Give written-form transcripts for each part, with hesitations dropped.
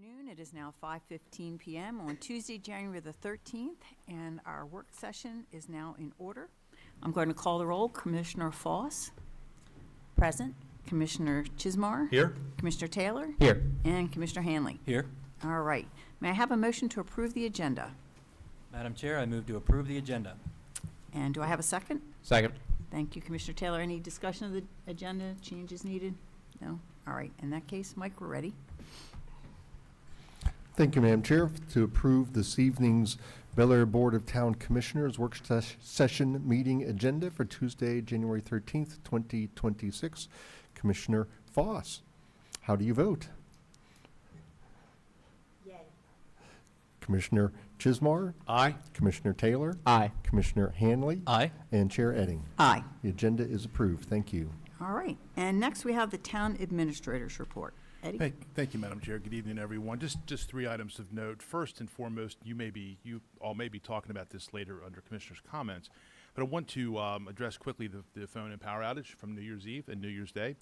afternoon. It is now 5:15 p.m. on Tuesday, January the 13th, and our work session is now in order. I'm going to call the roll. Commissioner Foss. Present. Commissioner Chismar. Here. Commissioner Taylor. Here. And Commissioner Hanley. Here. All right. May I have a motion to approve the agenda? Madam Chair, I move to approve the agenda. And do I have a second? Second. Thank you, Commissioner Taylor. Any discussion of the agenda? Changes needed? No? All right. In that case, Mike, we're ready. Thank you, Madam Chair. To approve this evening's Bel Air Board of Town Commissioners work session meeting agenda for Tuesday, January 13th, 2026. Commissioner Foss, how do you vote? Yay. Commissioner Chismar? Aye. Commissioner Taylor? Aye. Commissioner Hanley? Aye. And Chair Edding. Aye. The agenda is approved. Thank you. All right. And next we have the Town Administrator's Report. Eddie? Thank you, Madam Chair. Good evening, everyone. Just three items of note. First and foremost, you all may be talking about this later under Commissioners' comments, but I want to address quickly the phone and power outage from New Year's Eve and New Year's Day.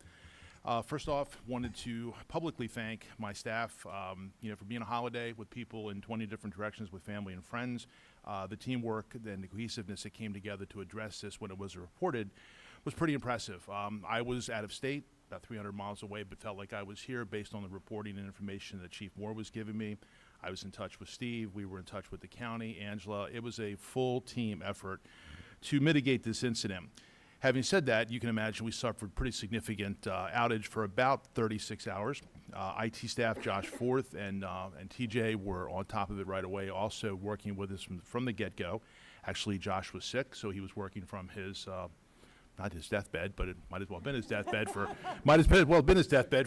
First off, wanted to publicly thank my staff, for being a holiday with people in 20 different directions with family and friends. The teamwork and the cohesiveness that came together to address this when it was reported was pretty impressive. I was out of state, about 300 miles away, but felt like I was here based on the reporting and information that Chief Moore was giving me. I was in touch with Steve. We were in touch with the county, Angela. It was a full team effort to mitigate this incident. Having said that, you can imagine we suffered pretty significant outage for about 36 hours. IT staff Josh Forth and TJ were on top of it right away, also working with us from the get-go. Actually, Josh was sick, so he was working from his not his deathbed, but it might as well have been his deathbed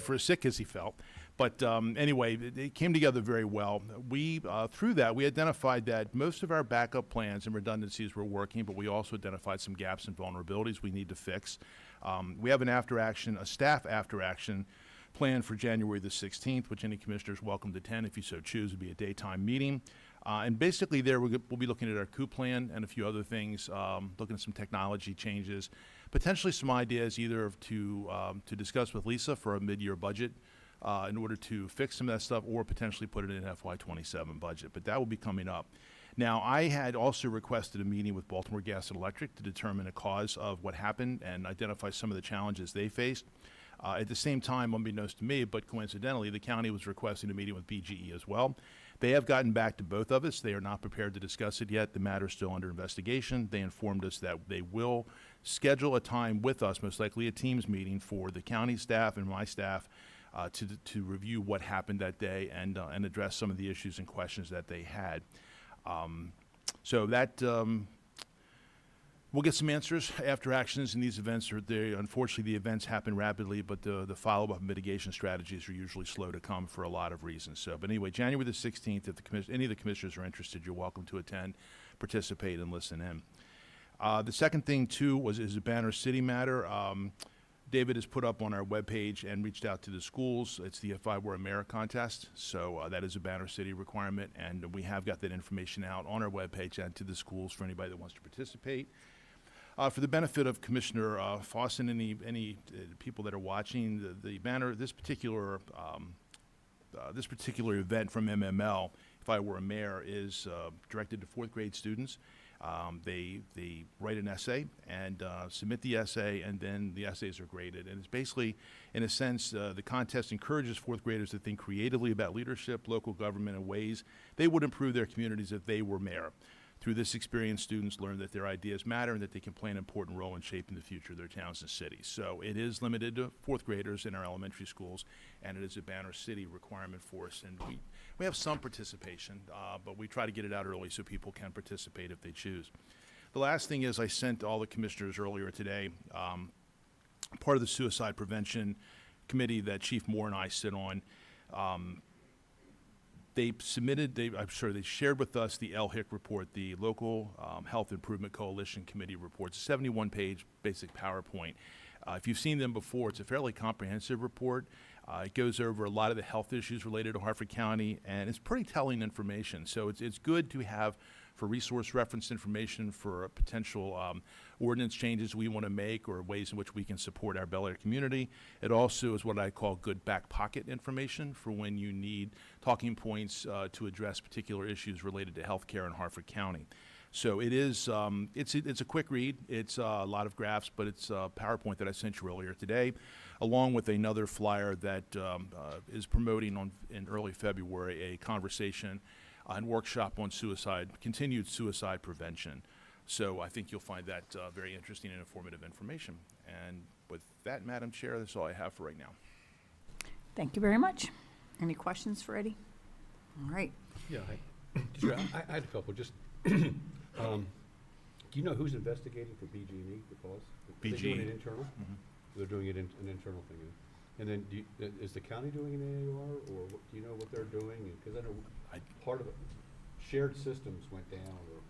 for as sick as he felt. But anyway, it came together very well. We, through that, we identified that most of our backup plans and redundancies were working, but we also identified some gaps and vulnerabilities we need to fix. We have a staff after-action plan for January the 16th, which any commissioner is welcome to attend if you so choose. It would be a daytime meeting. And basically there we'll be looking at our coup plan and a few other things, looking at some technology changes, potentially some ideas either to discuss with Lisa for a mid-year budget in order to fix some of that stuff, or potentially put it in an FY27 budget. But that will be coming up. Now, I had also requested a meeting with Baltimore Gas and Electric to determine the cause of what happened and identify some of the challenges they faced. At the same time, unbeknownst to me, but coincidentally, the county was requesting a meeting with BGE as well. They have gotten back to both of us. They are not prepared to discuss it yet. The matter is still under investigation. They informed us that they will schedule a time with us, most likely a Teams meeting, for the county staff and my staff to review what happened that day and address some of the issues and questions that they had. So that we'll get some answers after actions in these events. Unfortunately, the events happen rapidly, but the follow-up mitigation strategies are usually slow to come for a lot of reasons. So, but anyway, January the 16th, if any of the commissioners are interested, you're welcome to attend, participate, and listen in. The second thing, too, is a Banner City matter. David has put up on our webpage and reached out to the schools. It's the If I Were a Mayor contest, so that is a Banner City requirement, and we have got that information out on our webpage and to the schools for anybody that wants to participate. For the benefit of Commissioner Foss and any people that are watching, the banner, this particular event from MML, If I Were a Mayor, is directed to fourth grade students. They write an essay and submit the essay, and then the essays are graded. And it's basically, in a sense, the contest encourages fourth graders to think creatively about leadership, local government, and ways they would improve their communities if they were mayor. Through this experience, students learn that their ideas matter and that they can play an important role in shaping the future of their towns and cities. So it is limited to fourth graders in our elementary schools, and it is a Banner City requirement for us. And we have some participation, but we try to get it out early so people can participate if they choose. The last thing is I sent all the commissioners earlier today part of the suicide prevention committee that Chief Moore and I sit on. They shared with us the LHIC report, the Local Health Improvement Coalition Committee report. It's a 71-page basic PowerPoint. If you've seen them before, it's a fairly comprehensive report. It goes over a lot of the health issues related to Harford County, and it's pretty telling information. So it's good to have for resource reference information for potential ordinance changes we want to make or ways in which we can support our Bel Air community. It also is what I call good back pocket information for when you need talking points to address particular issues related to healthcare in Harford County. So it is, it's a quick read. It's a lot of graphs, but it's a PowerPoint that I sent you earlier today, along with another flyer that is promoting in early February a conversation and workshop on continued suicide prevention. So I think you'll find that very interesting and informative information. And with that, Madam Chair, that's all I have for right now. Thank you very much. Any questions for Eddie? All right. Yeah, I had a couple, just, do you know who's investigating for BG&E, the cause? Are they doing it internal? Mhm. They're doing it an internal thing. And then, is the county doing an AOR, or do you know what they're doing? Because I know part of it, shared systems went down,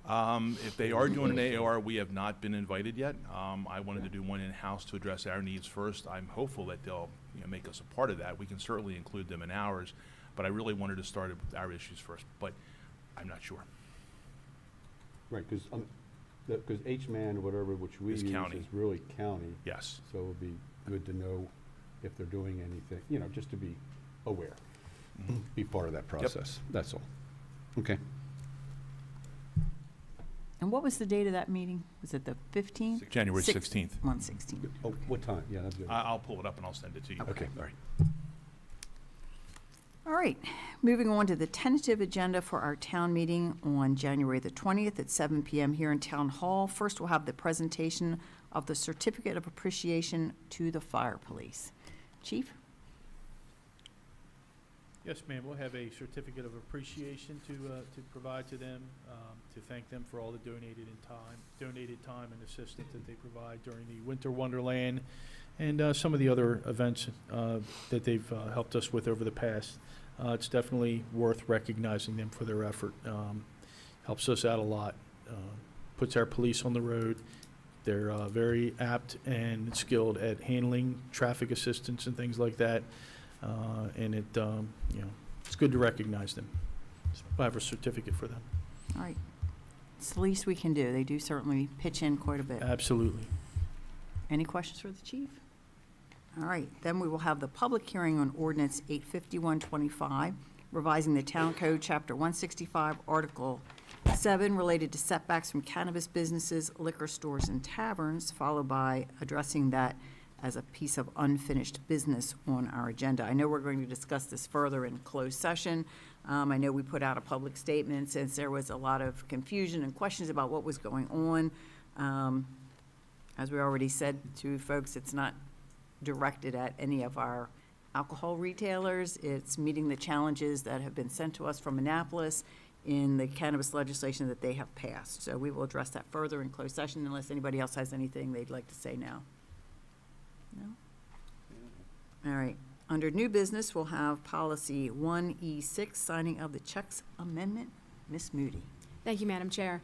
or... If they are doing an AOR, we have not been invited yet. I wanted to do one in-house to address our needs first. I'm hopeful that they'll make us a part of that. We can certainly include them in ours, but I really wanted to start with our issues first, but I'm not sure. Right, because H-Man, whatever, which we Is use, county. is really county. Yes. So it would be good to know if they're doing anything, just to be aware, be part of that process, that's all. Okay. And what was the date of that meeting? Was it the 15th? January Six- 16th. 1/16. Oh, what time? Yeah, that'd be good. I'll pull it up and I'll send it to you. Okay, all right. All right, moving on to the tentative agenda for our town meeting on January the 20th at 7 PM here in Town Hall. First, we'll have the presentation of the Certificate of Appreciation to the Fire Police. Chief? Yes, ma'am, we'll have a certificate of appreciation to provide to them, to thank them for all the donated time and assistance that they provide during the Winter Wonderland and some of the other events that they've helped us with over the past. It's definitely worth recognizing them for their effort. Helps us out a lot, puts our police on the road. They're very apt and skilled at handling traffic assistance and things like that. And it's good to recognize them. So I have a certificate for them. All right. It's the least we can do. They do certainly pitch in quite a bit. Absolutely. Any questions for the chief? All right, then we will have the public hearing on ordinance 85125, revising the Town Code, Chapter 165, Article 7, related to setbacks from cannabis businesses, liquor stores, and taverns, followed by addressing that as a piece of unfinished business on our agenda. I know we're going to discuss this further in closed session. I know we put out a public statement since there was a lot of confusion and questions about what was going on. As we already said to folks, it's not directed at any of our alcohol retailers. It's meeting the challenges that have been sent to us from Annapolis in the cannabis legislation that they have passed. So we will address that further in closed session unless anybody else has anything they'd like to say now. No? All right. Under new business, we'll have policy 1E6, signing of the checks amendment. Ms. Moody. Thank you, Madam Chair.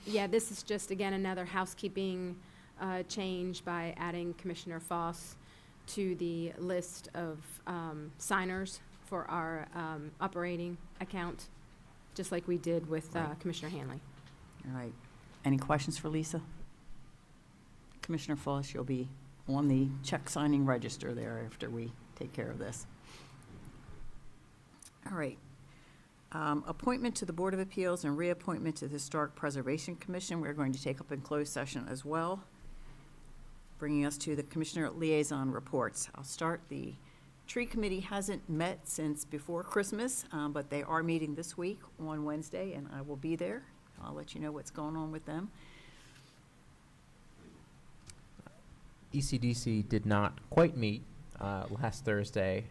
Yeah, this is just, again, another housekeeping change by adding Commissioner Foss to the list of signers for our operating account, just like we did with Right. Commissioner Hanley. All right. Any questions for Lisa? Commissioner Foss, you'll be on the check signing register there after we take care of this. All right. Appointment to the Board of Appeals and reappointment to the Historic Preservation Commission, we're going to take up in closed session as well, bringing us to the Commissioner Liaison reports. I'll start. The Tree Committee hasn't met since before Christmas, but they are meeting this week on Wednesday, and I will be there. I'll let you know what's going on with them. ECDC did not quite meet last Thursday.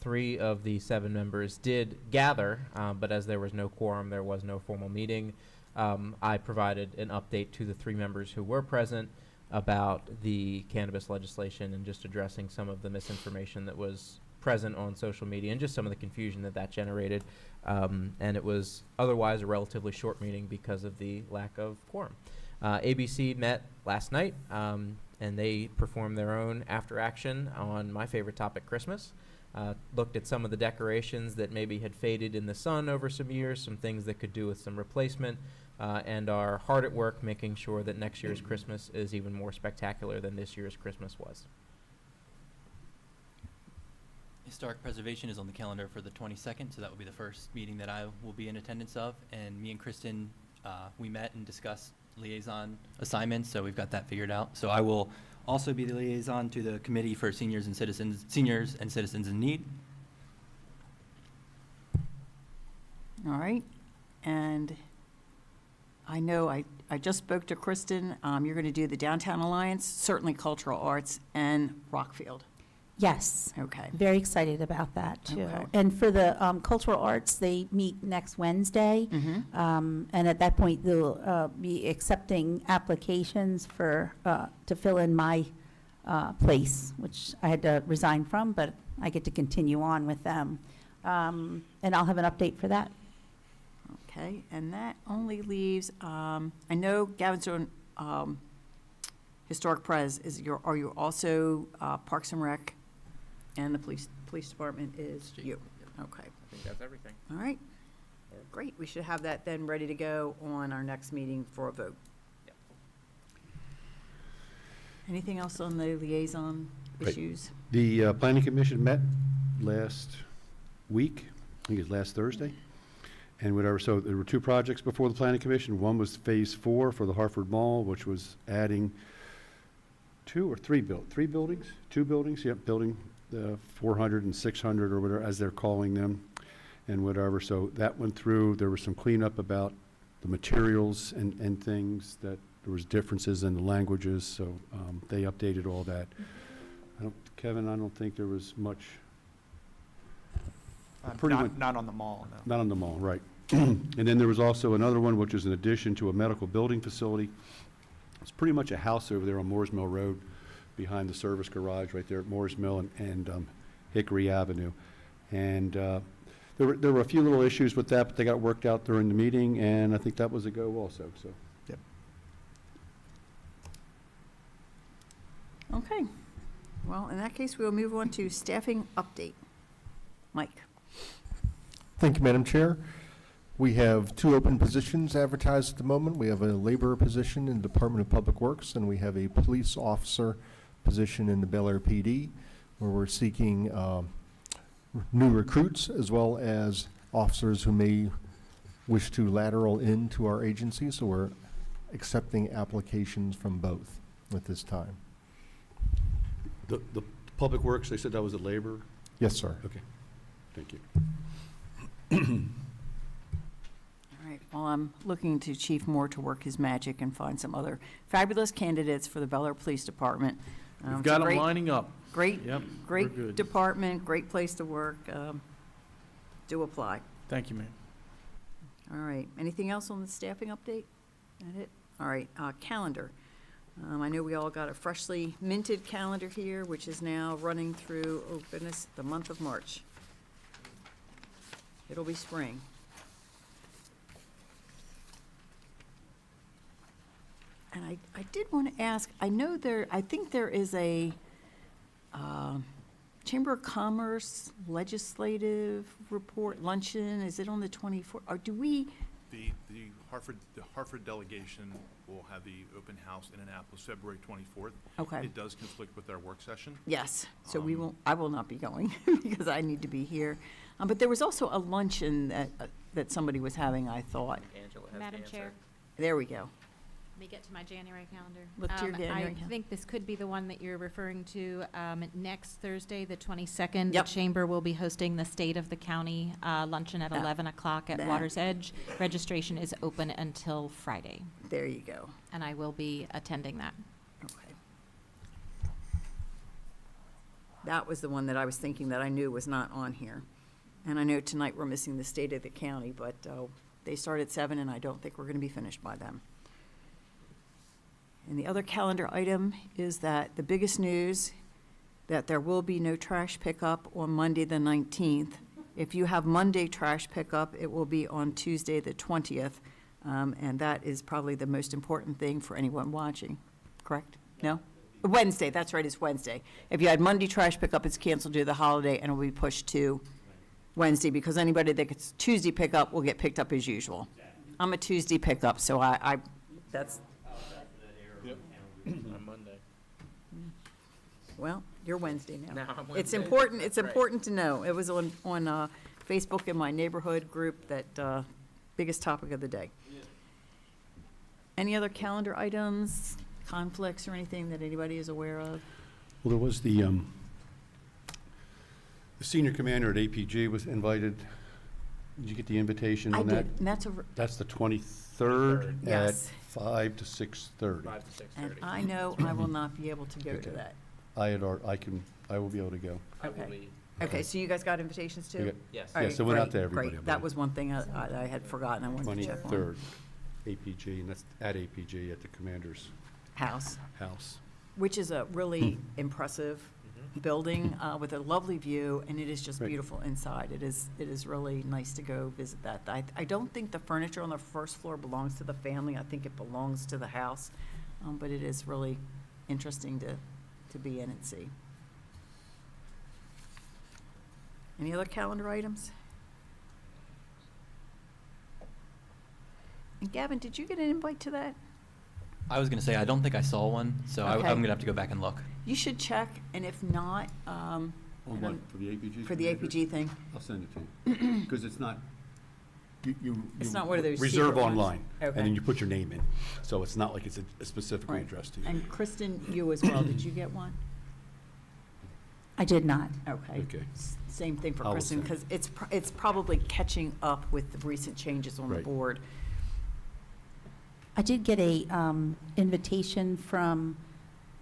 3 of the 7 members did gather, but as there was no quorum, there was no formal meeting. I provided an update to the 3 members who were present about the cannabis legislation and just addressing some of the misinformation that was present on social media and just some of the confusion that generated. And it was otherwise a relatively short meeting because of the lack of quorum. ABC met last night, and they performed their own after action on my favorite topic, Christmas. Looked at some of the decorations that maybe had faded in the sun over some years, some things that could do with some replacement. and are hard at work making sure that next year's Christmas is even more spectacular than this year's Christmas was. Historic preservation is on the calendar for the 22nd, so that will be the first meeting that I will be in attendance of. And me and Kristen, we met and discussed liaison assignments, so we've got that figured out. So I will also be the liaison to the Committee for Seniors and Citizens in Need. All right, and I know I just spoke to Kristen. You're going to do the Downtown Alliance, certainly Cultural Arts, and Rockfield. Yes, Okay. very excited about that, too. Okay. And for the cultural arts, they meet next Wednesday. Mm-hmm. And at that point, they'll be accepting applications for, to fill in my place, which I had to resign from, but I get to continue on with them. And I'll have an update for that. Okay, and that only leaves, I know Gavin's doing Historic Pres. Are you also Parks and Rec? And the police department is you? Okay. I think that's everything. All right, great. We should have that then ready to go on our next meeting for a vote. Yep. Anything else on the liaison Right. issues? The Planning Commission met last week, I think it's last Thursday, and whatever, so there were 2 projects before the Planning Commission. One was Phase 4 for the Hartford Mall, which was adding 2 or 3 buildings? 2 buildings, yep, building 400 and 600 or whatever, as they're calling them, and whatever. So that went through. There was some cleanup about the materials and things, that there was differences in the languages, so they updated all that. Kevin, I don't think there was much. Pretty much- Not on the mall, no. Not on the mall, right. And then there was also another one, which is an addition to a medical building facility. It's pretty much a house over there on Moores Mill Road, behind the service garage right there at Moores Mill and Hickory Avenue. And there were a few little issues with that, but they got worked out during the meeting, and I think that was a go also, so. Yep. Okay. Well, in that case, we'll move on to staffing update. Mike? Thank you, Madam Chair. We have 2 open positions advertised at the moment. We have a laborer position in the Department of Public Works, and we have a police officer position in the Bel Air PD, where we're seeking new recruits as well as officers who may wish to lateral into our agency. So we're accepting applications from both at this time. The Public Works, they said that was a labor? Yes, sir. Okay, thank you. All right, well, I'm looking to Chief Moore to work his magic and find some other fabulous candidates for the Bel Air Police Department. We've It's a got them great- lining up. Great, Yep, we're great good. department, great place to work. Do apply. Thank you, ma'am. All right, anything else on the staffing update? That it? All right, calendar. I know we all got a freshly minted calendar here, which is now running through, oh goodness, the month of March. It'll be spring. And I did want to ask, I know I think there is a Chamber of Commerce legislative report luncheon. Is it on the 24th? Or do we, The Hartford delegation will have the open house in Annapolis February 24th. okay. It does conflict with our work session. Yes, so Um, I will not be going because I need to be here. But there was also a luncheon that somebody was having, I thought. Angela has the Madam answer. Chair, There we go. let me get to my January calendar. Look to your January I calendar. think this could be the one that you're referring to. Next Thursday, the 22nd, Yep. the Chamber will be hosting the State of the County luncheon at 11 o'clock at that. Water's Edge. Registration is open until Friday, There you go. and I will be attending that. Okay. That was the one that I was thinking that I knew was not on here. And I know tonight we're missing the State of the County, but they start at 7, and I don't think we're going to be finished by then. And the other calendar item is that the biggest news, that there will be no trash pickup on Monday, the 19th. If you have Monday trash pickup, it will be on Tuesday, the 20th. And that is probably the most important thing for anyone watching, correct? No? Wednesday, that's right, it's Wednesday. If you had Monday trash pickup, it's canceled due to the holiday, and it will be pushed to Wednesday, because anybody that gets Tuesday pickup will get picked up as usual. I'm a Tuesday pickup, so that's, On Monday. well, you're Wednesday now. Now I'm It's Wednesday. important, it's That's right. important to know. It was on Facebook in my neighborhood group that, biggest topic of the day. Any other calendar items, conflicts, or anything that anybody is aware of? Well, there was the senior commander at APG was invited. Did you get the invitation I on did, that? and that's That's the 23rd at Yes. 5 to 6:30. 5 to 6:30. and I know I will not be able to go to Okay. that. I will be able to go. I will Okay. be- Okay, so you guys got invitations We too? got Yes. All right, Yes, it went out great, to everybody, great. I That believe. was one thing I had forgotten, I wanted to check on. 23rd, APG, and that's at APG at the commander's House, house. which is a really impressive building with a lovely view, and it is just Right. beautiful inside. It is really nice to go visit that. I don't think the furniture on the first floor belongs to the family. I think it belongs to the house, but it is really interesting to be in and see. Any other calendar items? And Gavin, did you get an invite to that? I was gonna say, I don't think I saw one, so Okay. I'm gonna have to go back and look. You should check, and if not, On what, for the APG? for the APG thing, I'll send it to you, because it's not, It's not one of those reserve secret ones. online, and Okay. then you put your name in, so it's not like it's specifically Right. addressed to you. and Kristen, you as well, did you get one? I did not. Okay. Okay. Same thing for I will Kristen, send. because it's probably catching up with the recent changes on the Right. board. I did get a invitation from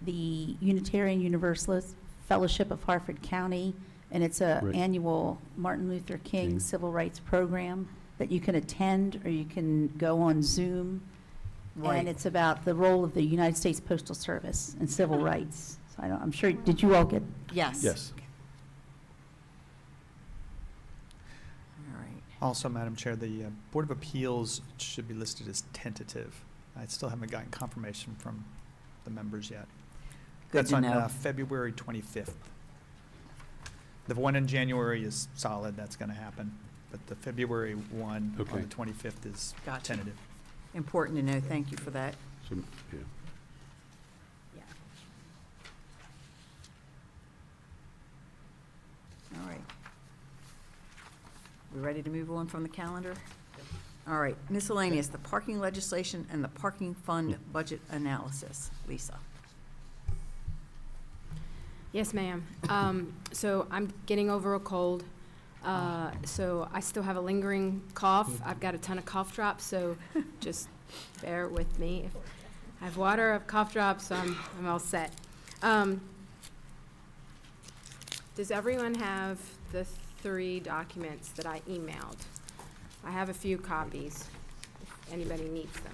the Unitarian Universalist Fellowship of Harford County, and it's a Right. annual Martin Luther King King. Civil Rights Program that you can attend, or you can go on Zoom. Right. And it's about the role of the United States Postal Service and civil rights. So I'm sure, did you all get? Yes. Yes. All right. Also, Madam Chair, the Board of Appeals should be listed as tentative. I still haven't gotten confirmation from the members yet. Good That's to on know. February 25th. The one in January is solid, that's going to happen. But the February one on Okay. the 25th is Gotcha. tentative. Important to know, thank you for that. So, yeah. All right. We ready to move on from the calendar? All right, miscellaneous, the parking legislation and the parking fund budget analysis. Lisa? Yes, ma'am. So I'm getting over a cold. So I still have a lingering cough. I've got a ton of cough drops, so just bear with me. If I have water, I have cough drops, so I'm all set. Does everyone have the 3 documents that I emailed? I have a few copies, if anybody needs them.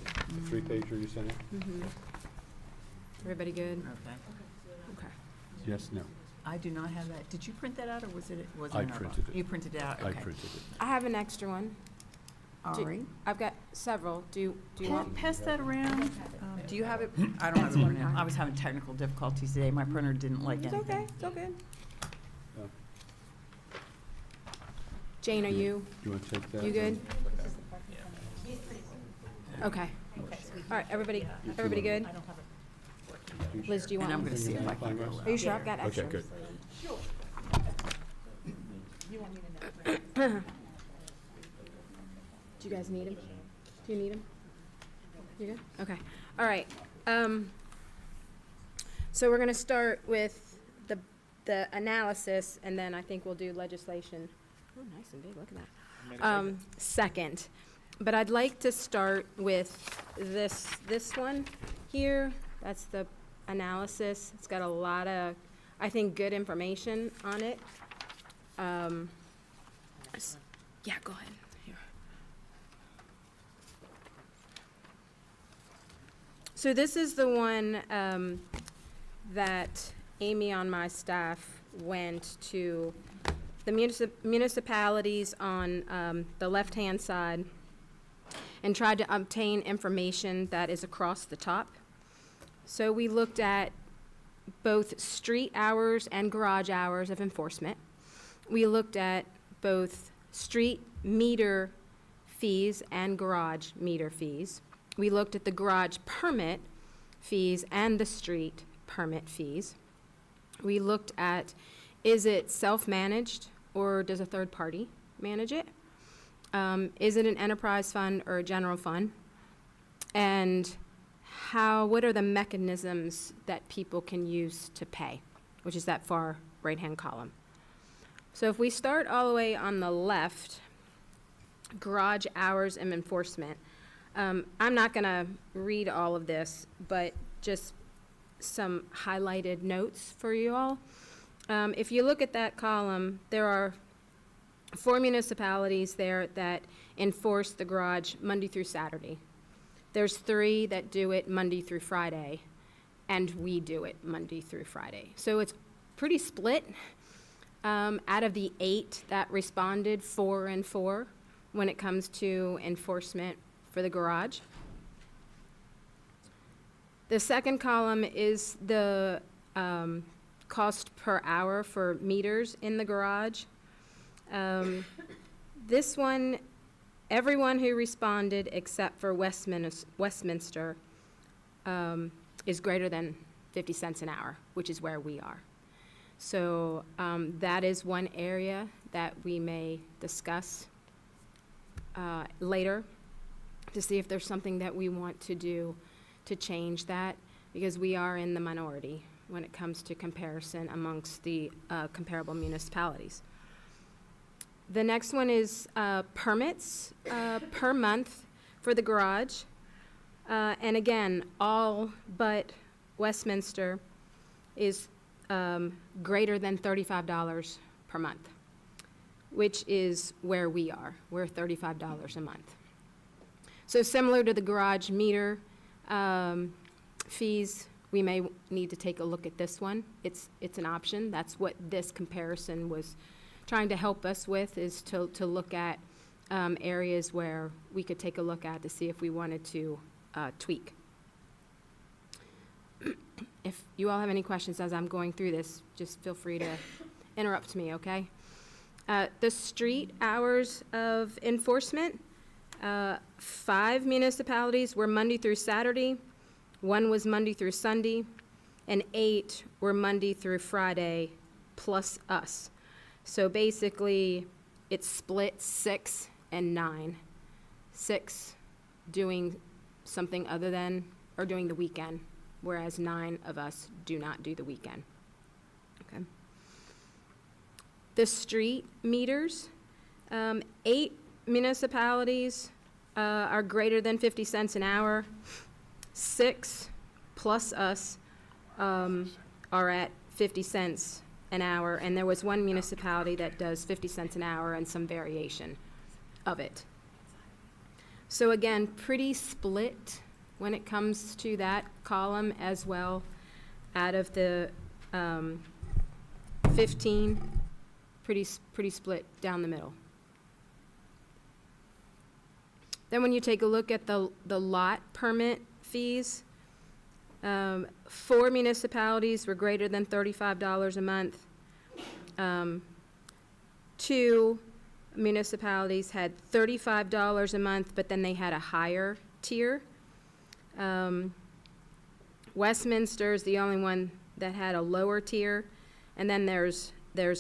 The 3-pager you sent in? Mhm. Everybody good? Okay. Okay. Yes, no. I do not have that. Did you print that out, or was it I in our box? printed it. You printed it out, I okay. printed it. I have an extra one. All Do- right. I've got several. Do you want? Pass that around. Do you have it? I don't have it printed out. I was having technical difficulties today. My printer didn't like It's anything. okay, it's all good. Oh. Jane, are you, Do you want to take that? you good? Okay. All right, everybody good? Liz, do you And want I'm one? going to see if I can. Fine, Are you sure? I've got Okay, extras. good. Do you guys need them? Do you need them? You good? Okay. All right. So we're gonna start with the analysis, and then I think we'll do legislation. Oh, nice and big, look at that. Second. But I'd like to start with this one here. That's the analysis. It's got a lot of, I think, good information on it. Yeah, go ahead. Here. So this is the one that Amy on my staff went to the municipalities on the left-hand side and tried to obtain information that is across the top. So we looked at both street hours and garage hours of enforcement. We looked at both street meter fees and garage meter fees. We looked at the garage permit fees and the street permit fees. We looked at, is it self-managed or does a third party manage it? Is it an enterprise fund or a general fund? And what are the mechanisms that people can use to pay, which is that far right-hand column. So if we start all the way on the left, garage hours and enforcement. I'm not going to read all of this, but just some highlighted notes for you all. If you look at that column, there are 4 municipalities there that enforce the garage Monday through Saturday. There's 3 that do it Monday through Friday, and we do it Monday through Friday. So it's pretty split. Out of the 8 that responded, 4 and 4 when it comes to enforcement for the garage. The second column is the cost per hour for meters in the garage. This one, everyone who responded except for Westminster is greater than 50 cents an hour, which is where we are. So that is one area that we may discuss later to see if there's something that we want to do to change that, because we are in the minority when it comes to comparison amongst the comparable municipalities. The next one is permits per month for the garage. And again, all but Westminster is greater than $35 per month, which is where we are. We're $35 a month. So similar to the garage meter fees, we may need to take a look at this one. It's an option. That's what this comparison was trying to help us with, is to look at areas where we could take a look at to see if we wanted to tweak. If you all have any questions as I'm going through this, just feel free to interrupt me, okay? The street hours of enforcement, 5 municipalities were Monday through Saturday, 1 was Monday through Sunday, and 8 were Monday through Friday, plus us. So basically, it's split 6 and 9. 6 doing something other than, or doing the weekend, whereas 9 of us do not do the weekend. Okay. The street meters, 8 municipalities are greater than 50 cents an hour. 6 plus us are at 50 cents an hour, and there was 1 municipality that does 50 cents an hour and some variation of it. So again, pretty split when it comes to that column as well. Out of the 15, pretty split down the middle. Then when you take a look at the lot permit fees, 4 municipalities were greater than $35 a month. 2 municipalities had $35 a month, but then they had a higher tier. Westminster is the only one that had a lower tier, and then there's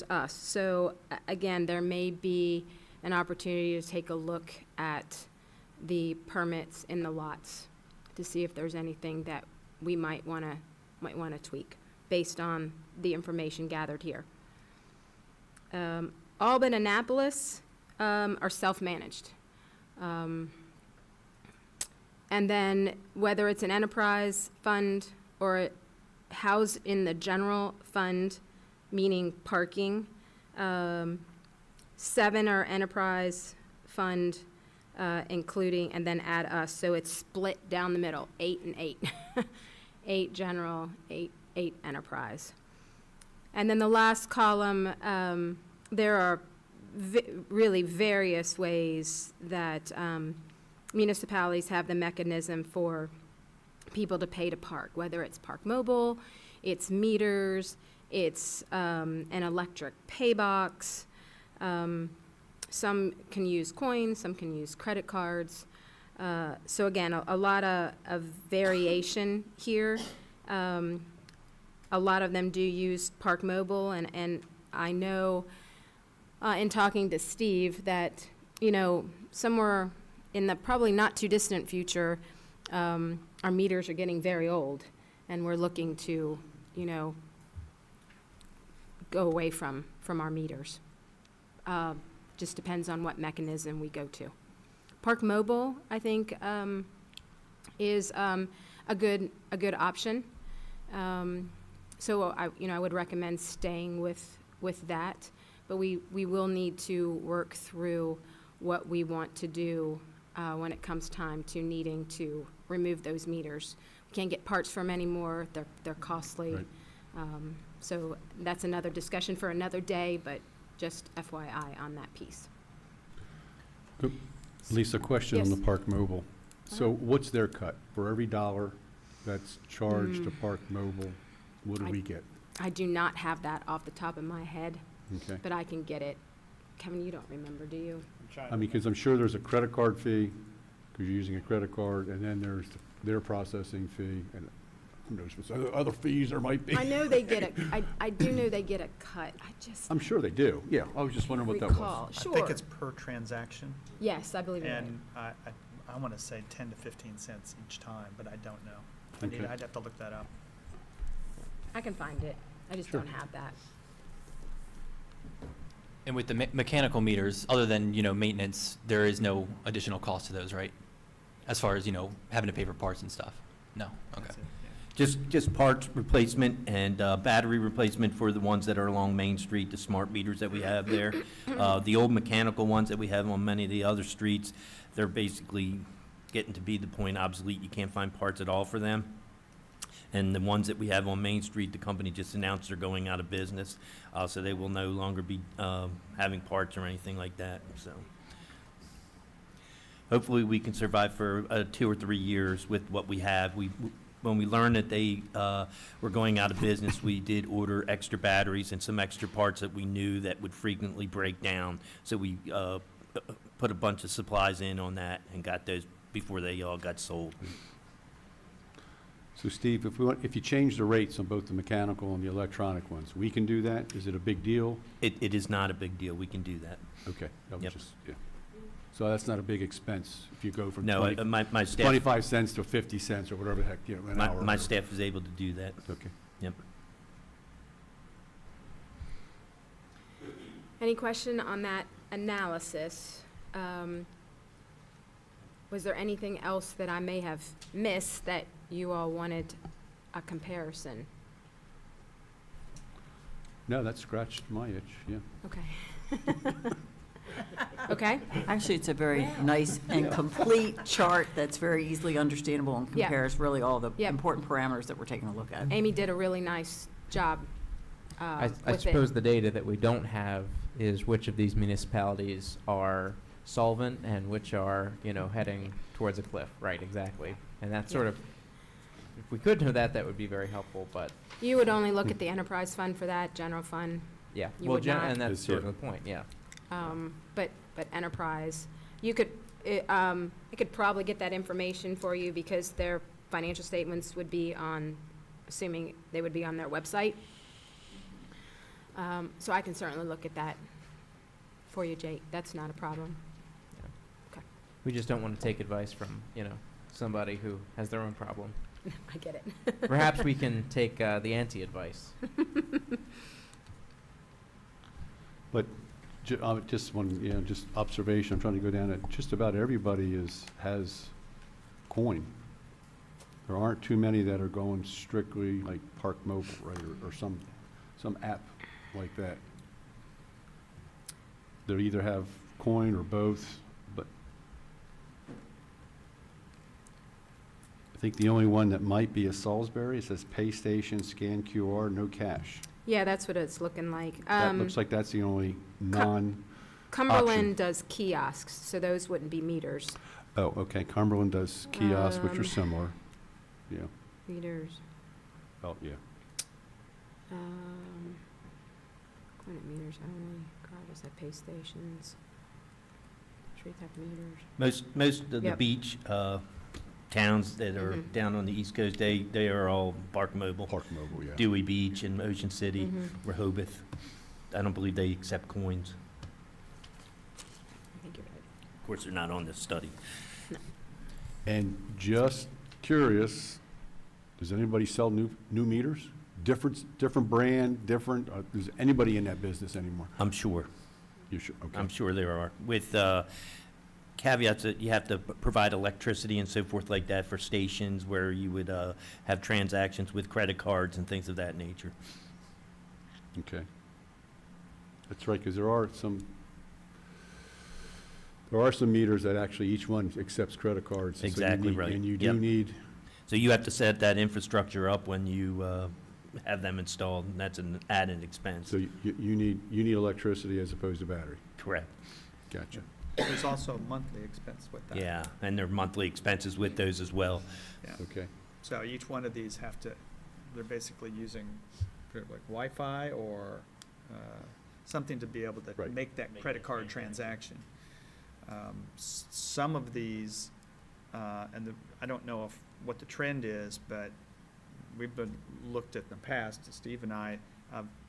us. So again, there may be an opportunity to take a look at the permits in the lots to see if there's anything that we might want to tweak based on the information gathered here. Albany, Annapolis are self-managed. And then whether it's an enterprise fund or housed in the general fund, meaning parking, 7 are enterprise fund, including, and then add us. So it's split down the middle, 8 and 8. 8 general, 8 enterprise. And then the last column, there are really various ways that municipalities have the mechanism for people to pay to park, whether it's Park Mobile, it's meters, it's an electric pay box. Some can use coins, some can use credit cards. So again, a lot of variation here. A lot of them do use Park Mobile, and I know in talking to Steve that, you know, somewhere in the probably not too distant future, our meters are getting very old, and we're looking to, you know, go away from our meters. Just depends on what mechanism we go to. Park Mobile, I think, is a good option. So I would recommend staying with that, but we will need to work through what we want to do when it comes time to needing to remove those meters. We can't get parts from anymore. They're costly. Right. So that's another discussion for another day, but just FYI on that piece. Lisa, question on Yes. the Park Mobile. So what's their cut? For every dollar that's charged to Park Mobile, what do I- we get? I do not have that off the top of my head, Okay. but I can get it. Kevin, you don't remember, do you? I mean, because I'm sure there's a credit card fee, because you're using a credit card, and then there's their processing fee, and who knows what other fees there might be. I know they get I do know they get a cut. I just I'm sure they do, yeah. I was just wondering what that was. recall. I Sure. think it's per transaction, Yes, I believe you're right. and I want to say 10 to 15 cents each time, but I don't know. Okay. I'd have to look that up. I can find it. I just Sure. don't have that. And with the mechanical meters, other than, you know, maintenance, there is no additional cost to those, right? As far as, you know, having to pay for parts and stuff? No? Okay. That's it, yeah. Just parts replacement and battery replacement for the ones that are along Main Street, the smart meters that we have there. The old mechanical ones that we have on many of the other streets, they're basically getting to be the point obsolete. You can't find parts at all for them. And the ones that we have on Main Street, the company just announced they're going out of business, so they will no longer be having parts or anything like that, so. Hopefully, we can survive for 2 or 3 years with what we have. When we learned that they were going out of business, we did order extra batteries and some extra parts that we knew that would frequently break down. So we put a bunch of supplies in on that and got those before they all got sold. So Steve, if you change the rates on both the mechanical and the electronic ones, we can do that? Is it a big deal? It is not a big deal. We can do that. Okay, that was Yep. just, yeah. So that's not a big expense if you go from No, 20 my staff, 25 cents to 50 cents or whatever the heck, you know, an hour. or my whatever. staff is able to do that. Okay. Yep. Any question on that analysis? Was there anything else that I may have missed that you all wanted a comparison? No, that scratched my itch, yeah. Okay. Okay, Actually, it's a very nice and complete chart that's very easily understandable and Yeah. compares really all the Yep. important parameters that we're taking a look at. Amy did a really nice job I with it. suppose the data that we don't have is which of these municipalities are solvent and which are, you know, heading towards a cliff. Right, exactly. And that's sort Yeah. of, if we could know that, that would be very helpful, but, You would only look at the enterprise fund for that, general fund, yeah. You Well, would not. and that's Yes, sort of yeah. the point, yeah. but enterprise, you could, I could probably get that information for you because their financial statements would be on, assuming they would be on their website. So I can certainly look at that for you, Jake. That's not a problem. We just don't want to take advice from, you know, somebody who has their own problem. I get it. Perhaps we can take the anti-advice. But just one, you know, just observation, I'm trying to go down it, just about everybody has coin. There aren't too many that are going strictly like Park Mobile, right, or some app like that. They either have coin or both, but I think the only one that might be is Salisbury. It says pay station, scan QR, no cash. Yeah, that's what it's looking like. That looks like that's the only non, Cumberland does kiosks, so those wouldn't be meters. oh, okay, Cumberland does kiosks, which are similar. Yeah, Meters. oh, yeah. Coin at meters only, card is at pay stations. Streets have meters. Most of the Yep. beach towns that are Mhm. down on the East Coast, they are all Park Mobile. Park Mobile, yeah. Dewey Beach and Ocean City, Mhm. Rehoboth. I don't believe they accept coins. I think you're right. Of course, they're not on this study. And just curious, does anybody sell new meters? Different brand, different, is anybody in that business anymore? I'm sure. You sure? Okay. I'm sure there are. With caveats that you have to provide electricity and so forth like that for stations where you would have transactions with credit cards and things of that nature. Okay. That's right, because there are some meters that actually each one accepts credit cards. So you Exactly need- right. And you Yep. do need, So you have to set that infrastructure up when you have them installed, and that's an added expense. so you need electricity as opposed to battery. Correct. Gotcha. There's also a monthly expense with that. Yeah, and there are monthly expenses with those as well. Yeah. Okay. So each one of these they're basically using like Wi-Fi or something to be able to Right. make that credit card transaction. Some of these, I don't know what the trend is, but we've been looked at in the past, Steve and I,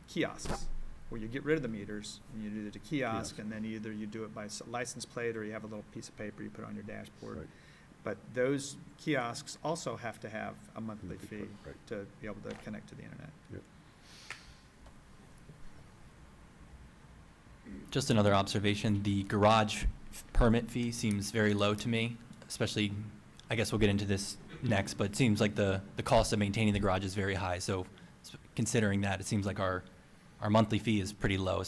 kiosks, where you get rid of the meters, and you do the kiosk, and then either you do it by license plate, or you have a little piece of paper you put on your dashboard. Right. But those kiosks also have to have a monthly fee Right. to be able to connect to the internet. Just another observation, the garage permit fee seems very low to me, especially, I guess we'll get into this next, but it seems like the cost of maintaining the garage is very high. So considering that, it seems like our monthly fee is pretty low,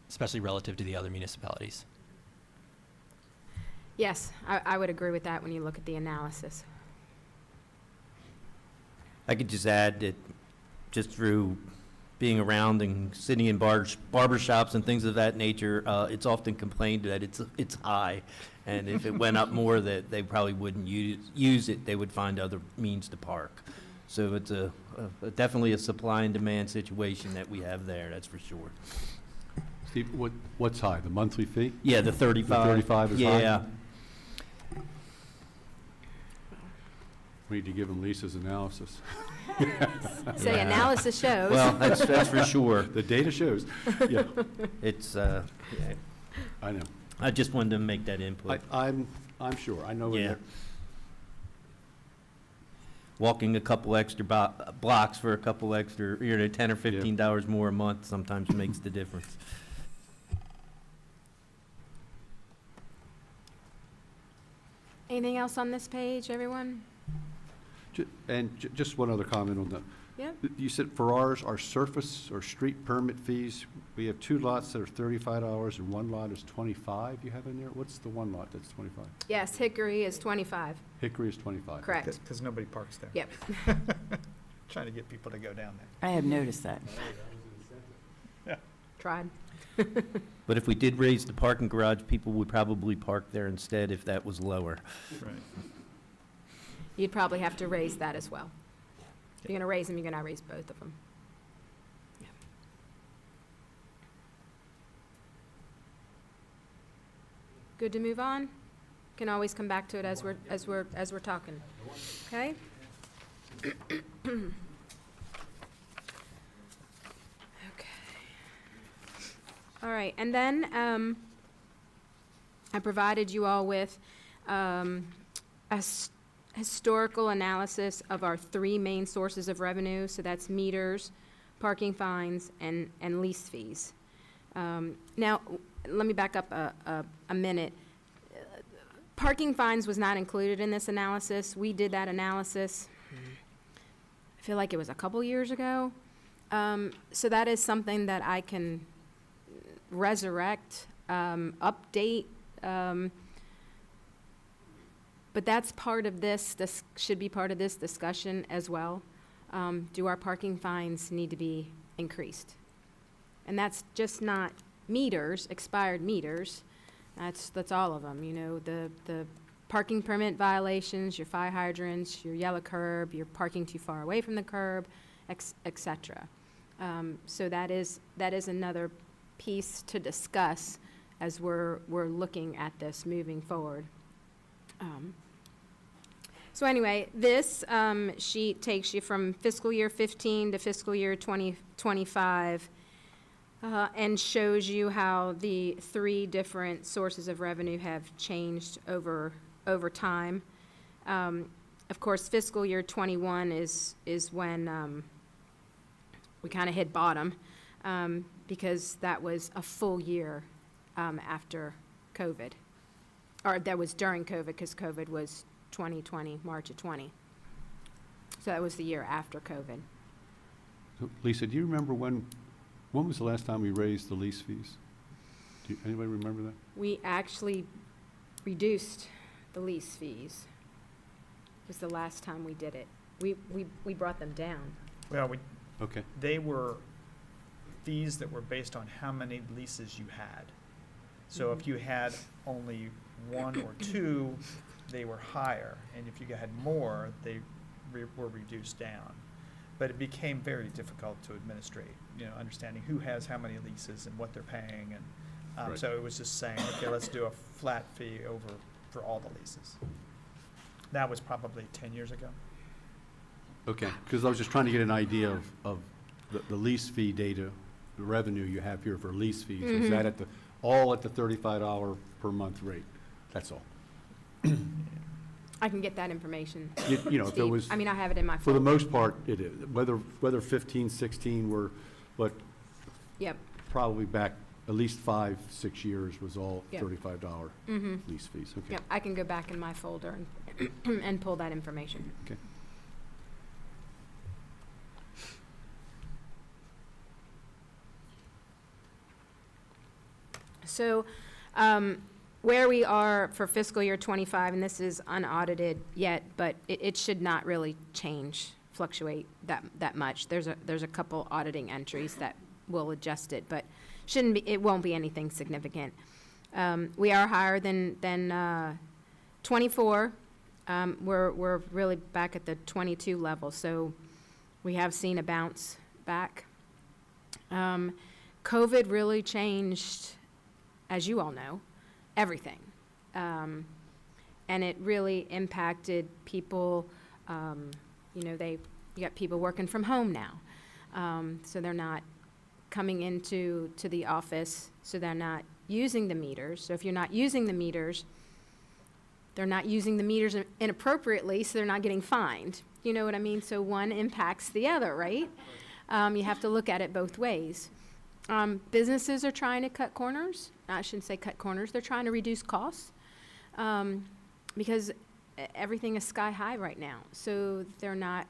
especially relative to the other municipalities. Yes, I would agree with that when you look at the analysis. I could just add that just through being around and sitting in barber shops and things of that nature, it's often complained that it's high. And if it went up more, that they probably wouldn't use it, they would find other means to park. So it's definitely a supply and demand situation that we have there, that's for sure. Steve, what's high, the monthly fee? Yeah, the 35. The 35 is high? Yeah. We need to give them Lisa's analysis. Say Yeah. analysis shows. Well, that's for sure. The data shows, yeah, It's, I know. I just wanted to make that input. I'm sure, I know. where Yeah. they're- Walking a couple extra blocks for a couple extra, $10 or $15 more a month sometimes makes the difference. Anything else on this page, everyone? Just one other comment on that. Yep. You said for our surface or street permit fees, we have two lots that are $35 and one lot is 25 you have in there? What's the one lot that's 25? Yes, Hickory is 25, Hickory is 25. correct. Because nobody parks there. Yep. Trying to get people to go down there. I have noticed that. Tried. But if we did raise the parking garage, people would probably park there instead if that was lower. Right. You'd probably have to raise that as well. If you're gonna raise them, you're gonna raise both of them. Yeah. Good to move on? Can always come back to it as we're talking. Okay? Okay. All right, and then, I provided you all with, historical analysis of our three main sources of revenue, so that's meters, parking fines, and lease fees. Now, let me back up a minute. Parking fines was not included in this analysis. We did that analysis, I feel like it was a couple years ago. So that is something that I can resurrect, update, but that's part of this should be part of this discussion as well. Do our parking fines need to be increased? And that's just not meters, expired meters. That's all of them, the parking permit violations, your fire hydrants, your yellow curb, your parking too far away from the curb, et cetera. So that is another piece to discuss as we're looking at this moving forward. So anyway, this sheet takes you from fiscal year 15 to fiscal year 2025 and shows you how the three different sources of revenue have changed over time. Of course, fiscal year 21 is when we kind of hit bottom because that was a full year after COVID. Or that was during COVID, because COVID was 2020, March of 20. So that was the year after COVID. So, Lisa, do you remember when was the last time we raised the lease fees? Anybody remember that? We actually reduced the lease fees. Was the last time we did it. We brought them down. Well, Okay. they were fees that were based on how many leases you had. So if you had only one or two, they were higher, and if you had more, they were reduced down. But it became very difficult to administrate, understanding who has how many leases and what they're paying, and Right. so it was just saying, okay, let's do a flat fee for all the leases. That was probably 10 years ago. Okay, because I was just trying to get an idea of the lease fee data, the revenue you have here for lease fees. Is that all at the $35 per month rate? That's all. I can get that information. You know, if it Steve. was, I mean, I have it in my for the phone. most part, it is. Whether 15, 16 were, but Yep. probably back at least 5, 6 years was all Yep. $35 Mm-hmm. lease fees. Okay. Yep. I can go back in my folder and pull that information. Okay. So, where we are for fiscal year 25, and this is unaudited yet, but it should not really fluctuate that much. There's a couple auditing entries that will adjust it, but it won't be anything significant. We are higher than 24. We're really back at the 22 level, so we have seen a bounce back. COVID really changed, as you all know, everything. And it really impacted people, you got people working from home now. So they're not coming into the office, so they're not using the meters. So if you're not using the meters, they're not using the meters inappropriately, so they're not getting fined. You know what I mean? So one impacts the other, right? You have to look at it both ways. Businesses are trying to cut corners. I shouldn't say cut corners. They're trying to reduce costs because everything is sky high right now. So they're not,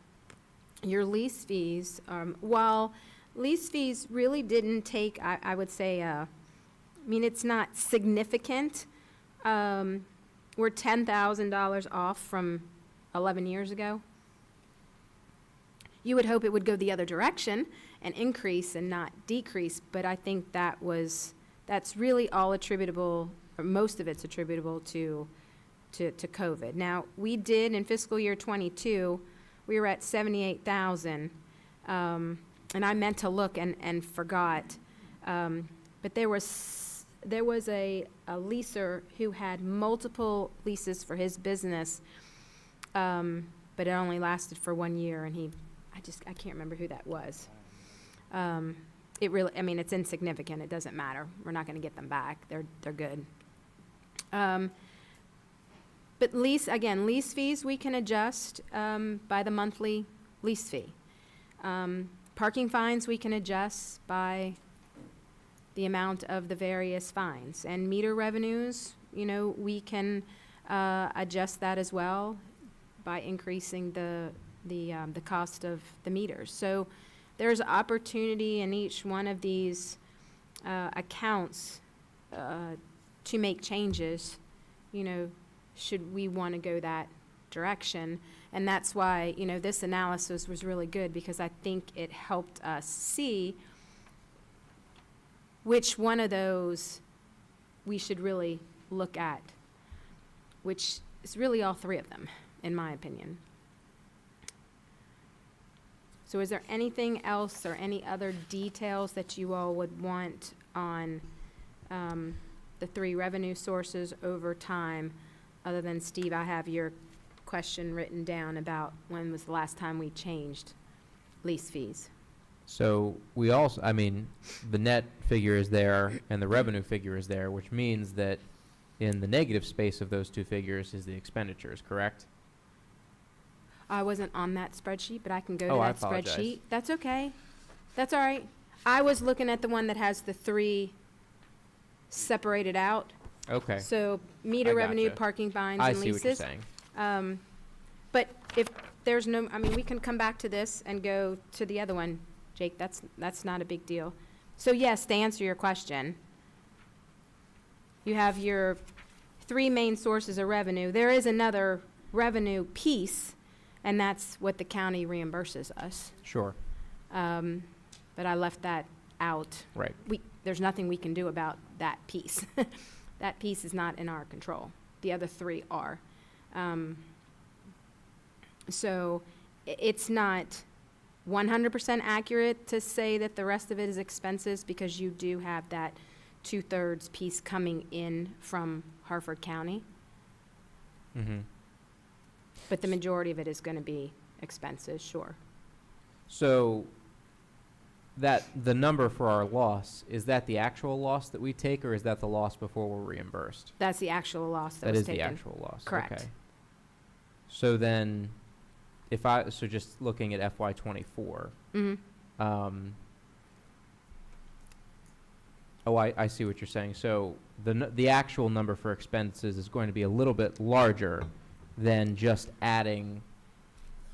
your lease fees, while lease fees really didn't take, I would say, I mean, it's not significant. We're $10,000 off from 11 years ago. You would hope it would go the other direction and increase and not decrease, but I think that's really all attributable, or most of it's attributable to COVID. Now, we did in fiscal year 22, we were at 78,000, and I meant to look and forgot, but there was a leaser who had multiple leases for his business, but it only lasted for 1 year, and I can't remember who that was. It really, I mean, it's insignificant. It doesn't matter. We're not going to get them back. They're good. But lease fees we can adjust by the monthly lease fee. Parking fines we can adjust by the amount of the various fines. And meter revenues, we can adjust that as well by increasing the cost of the meters. So there's opportunity in each one of these accounts to make changes, should we want to go that direction. And that's why, this analysis was really good, because I think it helped us see which one of those we should really look at, which is really all three of them, in my opinion. So is there anything else or any other details that you all would want on the three revenue sources over time, other than Steve, I have your question written down about when was the last time we changed lease fees. So we also, I mean, the net figure is there and the revenue figure is there, which means that in the negative space of those two figures is the expenditures, correct? I wasn't on that spreadsheet, but I can go to Oh, I that apologize. spreadsheet. That's okay. That's all right. I was looking at the one that has the three separated out. Okay. So meter revenue, gotcha. parking fines, I and see what you're leases. saying. But if there's no, I mean, we can come back to this and go to the other one, Jake. That's not a big deal. So yes, to answer your question, you have your three main sources of revenue. There is another revenue piece, and that's what the county reimburses us. Sure. But I left that out. Right. There's nothing we can do about that piece. That piece is not in our control. The other three are. So it's not 100% accurate to say that the rest of it is expenses, because you do have that 2/3 piece coming in from Harford County, Mm-hmm. but the majority of it is going to be expenses, sure. So that, the number for our loss, is that the actual loss that we take, or is that the loss before we're reimbursed? That's the actual loss that That was is the taken. actual loss. Correct. Okay. So then, so just looking at FY '24, Mhm. oh, I see what you're saying. So the actual number for expenses is going to be a little bit larger than just adding,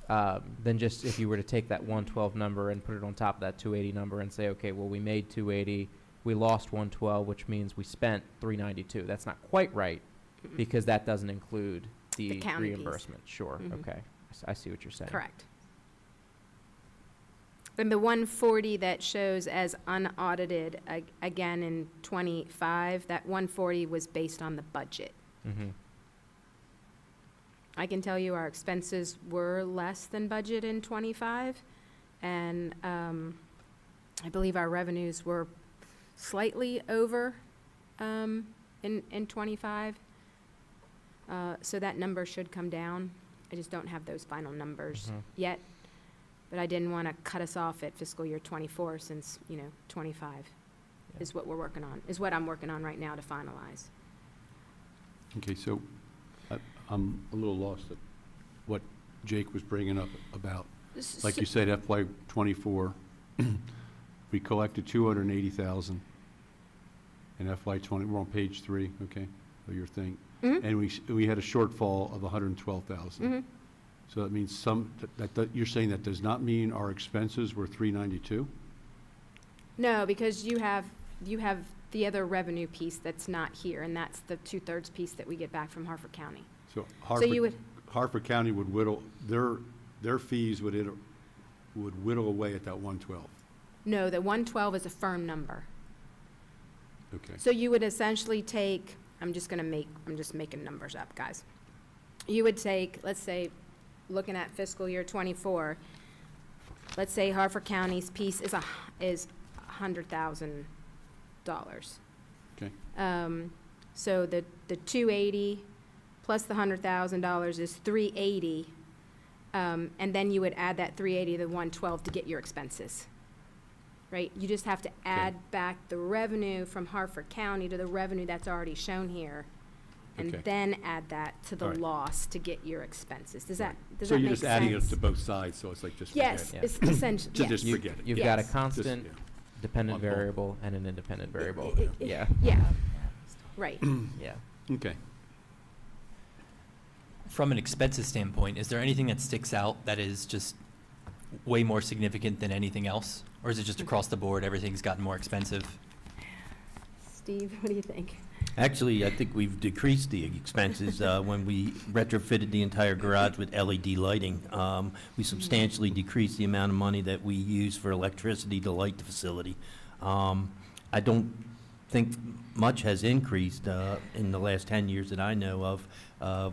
than just if you were to take that 112 number and put it on top of that 280 number and say, okay, well, we made 280, we lost 112, which means we spent 392. That's not quite right, Mm-mm. because that doesn't include The the county piece. reimbursement. Sure, Mhm. okay. I see what you're saying. Correct. And the 140 that shows as unaudited, again in '25, that 140 was based on the budget. Mm-hmm. I can tell you our expenses were less than budget in '25, and I believe our revenues were slightly over in '25. So that number should come down. I just don't have those final numbers Mhm. yet. But I didn't want to cut us off at fiscal year '24, since, 25 Yeah. is what we're working on, is what I'm working on right now to finalize. Okay, so I'm a little lost at what Jake was bringing up about. Like you said, FY '24, we collected 280,000. In FY '20, we're on page 3, okay, of your thing. Mhm. And we had a shortfall of 112,000. Mhm. So that means you're saying that does not mean our expenses were 392? No, because you have the other revenue piece that's not here, and that's the 2/3 piece that we get back from Harford County. So you would- Harford County would whittle, their fees would whittle away at that 112. No, the 112 is a firm number. Okay. So you would essentially take, I'm just making numbers up, guys. You would take, let's say, looking at fiscal year '24, let's say Harford County's piece is $100,000. Okay. So the 280 plus the $100,000 is 380. And then you would add that 380 to the 112 to get your expenses. Right? You just have to add back the revenue from Harford County to the revenue that's already shown here, and Okay. then add that to the All right. loss to get your expenses. Does that So make you're sense? just adding it to both sides, so it's like just forget Yes, it. Yeah. it's essentially, So yes. just forget it. You've got a Yes. constant, Just, dependent On both. variable, and an independent variable. Yeah, Yeah, right. yeah. Okay. From an expenses standpoint, is there anything that sticks out that is just way more significant than anything else? Or is it just across the board, everything's gotten more expensive? Steve, what do you think? Actually, I think we've decreased the expenses when we retrofitted the entire garage with LED lighting. We substantially decreased the amount of money that we use for electricity to light the facility. I don't think much has increased in the last 10 years that I know of.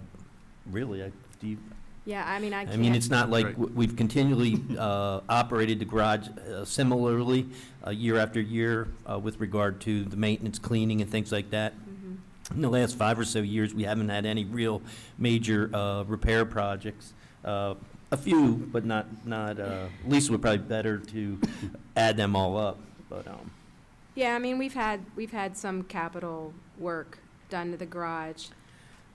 Really, Steve? Yeah, I mean, I can't. I mean, it's not like Right. we've continually operated the garage similarly year after year with regard to the maintenance, cleaning, and things like that. Mhm. In the last 5 or so years, we haven't had any real major repair projects. A few, but not, at least it would probably be better to add them all up, but, Yeah, I mean, we've had some capital work done to the garage.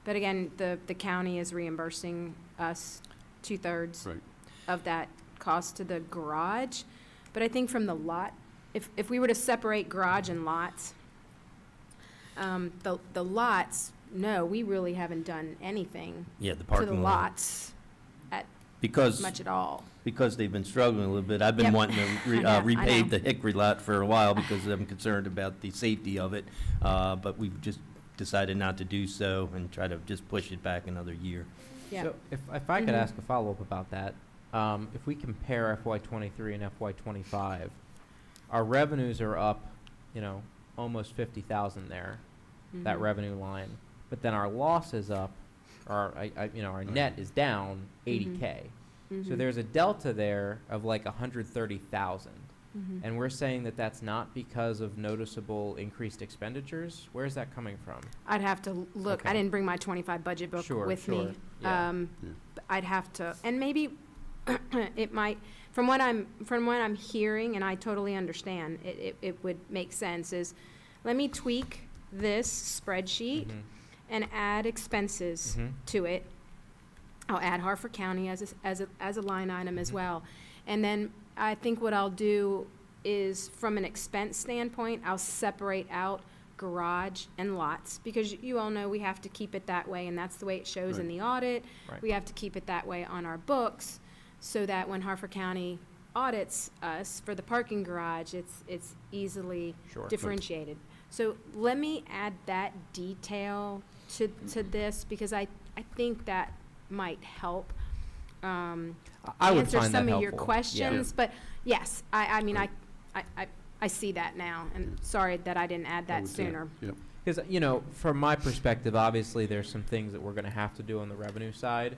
But again, the county is reimbursing us 2/3 Right. of that cost to the garage. But I think from the lot, if we were to separate garage and lots, the lots, no, we really haven't done anything yeah, the to the parking lot. lots Because, much at all. because they've been struggling a little bit. I've been Yep. wanting to I know, I repave know. the Hickory lot for a while because I'm concerned about the safety of it. But we've just decided not to do so and try to just push it back another year. Yeah. So if I could Mhm. ask a follow-up about that, if we compare FY '23 and FY '25, our revenues are up, almost 50,000 there, that Mhm. revenue line. But then our loss is up, our net is down 80K. So Mhm. there's a delta there of like 130,000. Mhm. And we're saying that that's not because of noticeable increased expenditures? Where's that coming from? I'd have to look, I Okay. didn't bring my 25 budget book Sure, with sure, me. yeah. Yeah. But I'd have to, and maybe it might, from what I'm hearing, and I totally understand, it would make sense, is let me tweak this spreadsheet Mhm. and add expenses Mhm. to it. I'll add Harford County as a line item as Mhm. well. And then I think what I'll do is, from an expense standpoint, I'll separate out garage and lots, because you all know we have to keep it that way, and that's the way it shows in Right. the audit. Right. We have to keep it that way on our books, so that when Harford County audits us for the parking garage, it's easily Sure. differentiated. So let me add that detail to this, because I think that might help I would answer find that some of your helpful. questions. But yes, I mean, I see that now, and sorry that I didn't add I that would say- sooner. Yep. Because, from my perspective, obviously, there's some things that we're going to have to do on the revenue side,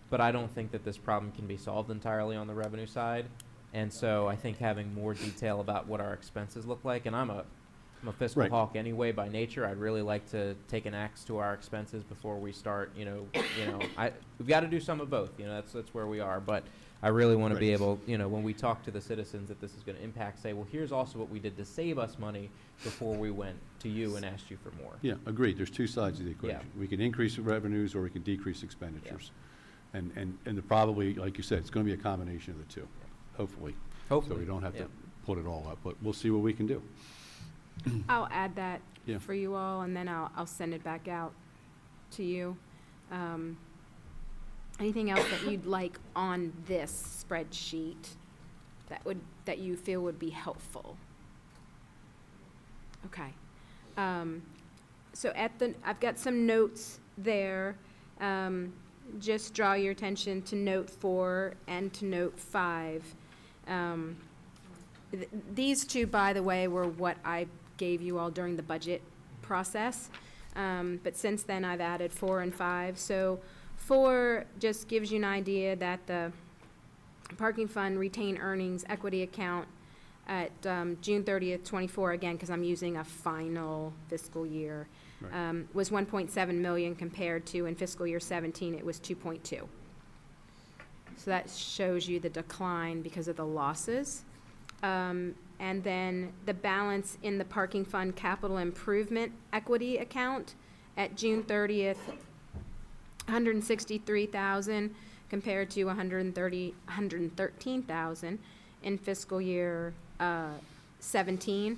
but I don't think that this problem can be solved entirely on the revenue side. And so I think having more detail about what our expenses look like, and I'm a fiscal Right. hawk anyway by nature. I'd really like to take an axe to our expenses before we start, we've got to do some of both, that's where we are. But I really want to be Right. able, when we talk to the citizens that this is going to impact, say, well, here's also what we did to save us money before we went to you and asked you for more. Yeah, agreed. There's two sides of the equation. Yeah. We can increase the revenues or we can decrease expenditures. And probably, like you said, it's going to be a combination of the two, hopefully. Hopefully. So we don't have yeah. to put it all up, but we'll see what we can do. I'll add that Yeah. for you all, and then I'll send it back out to you. Anything else that you'd like on this spreadsheet that you feel would be helpful? Okay. So I've got some notes there. Just draw your attention to note 4 and to note 5. These two, by the way, were what I gave you all during the budget process. But since then, I've added 4 and 5. So 4 just gives you an idea that the parking fund retained earnings equity account at June 30th, 24, again, because I'm using a final fiscal year, Right. was 1.7 million compared to, in fiscal year 17, it was 2.2. So that shows you the decline because of the losses. And then the balance in the parking fund capital improvement equity account at June 30th, 163,000 compared to 113,000 in fiscal year 17.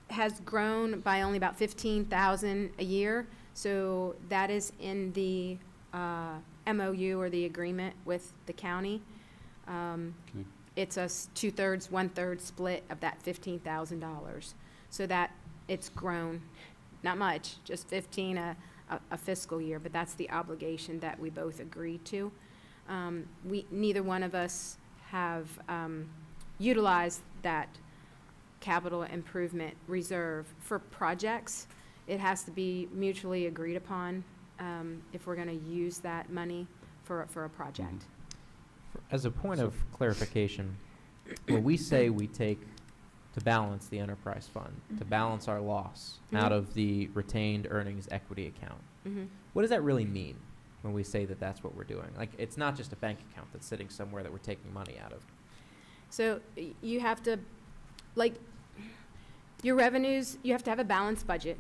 Has grown by only about 15,000 a year. So that is in the MOU, or the agreement with the county. Okay. It's a 2/3, 1/3 split of that $15,000. So that it's grown, not much, just 15 a fiscal year, but that's the obligation that we both agreed to. Neither one of us have utilized that capital improvement reserve for projects. It has to be mutually agreed upon if we're going to use that money for a project. As a point of clarification, when we say we take to balance the enterprise fund, to Mhm. balance our loss Mhm. out of the retained earnings equity account. Mhm. What does that really mean when we say that that's what we're doing? Like, it's not just a bank account that's sitting somewhere that we're taking money out of. So you have to, like, your revenues, you have to have a balanced budget,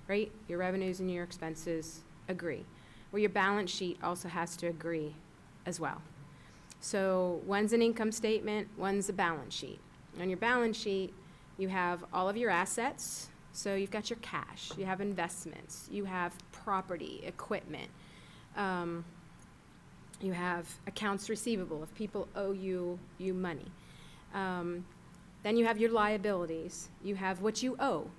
right? Your revenues and your expenses agree. Well, your balance sheet also has to agree as well. So one's an income statement, one's a balance sheet. On your balance sheet, you have all of your assets. So you've got your cash, you have investments, you have property, equipment. You have accounts receivable if people owe you money. Then you have your liabilities. You have what you owe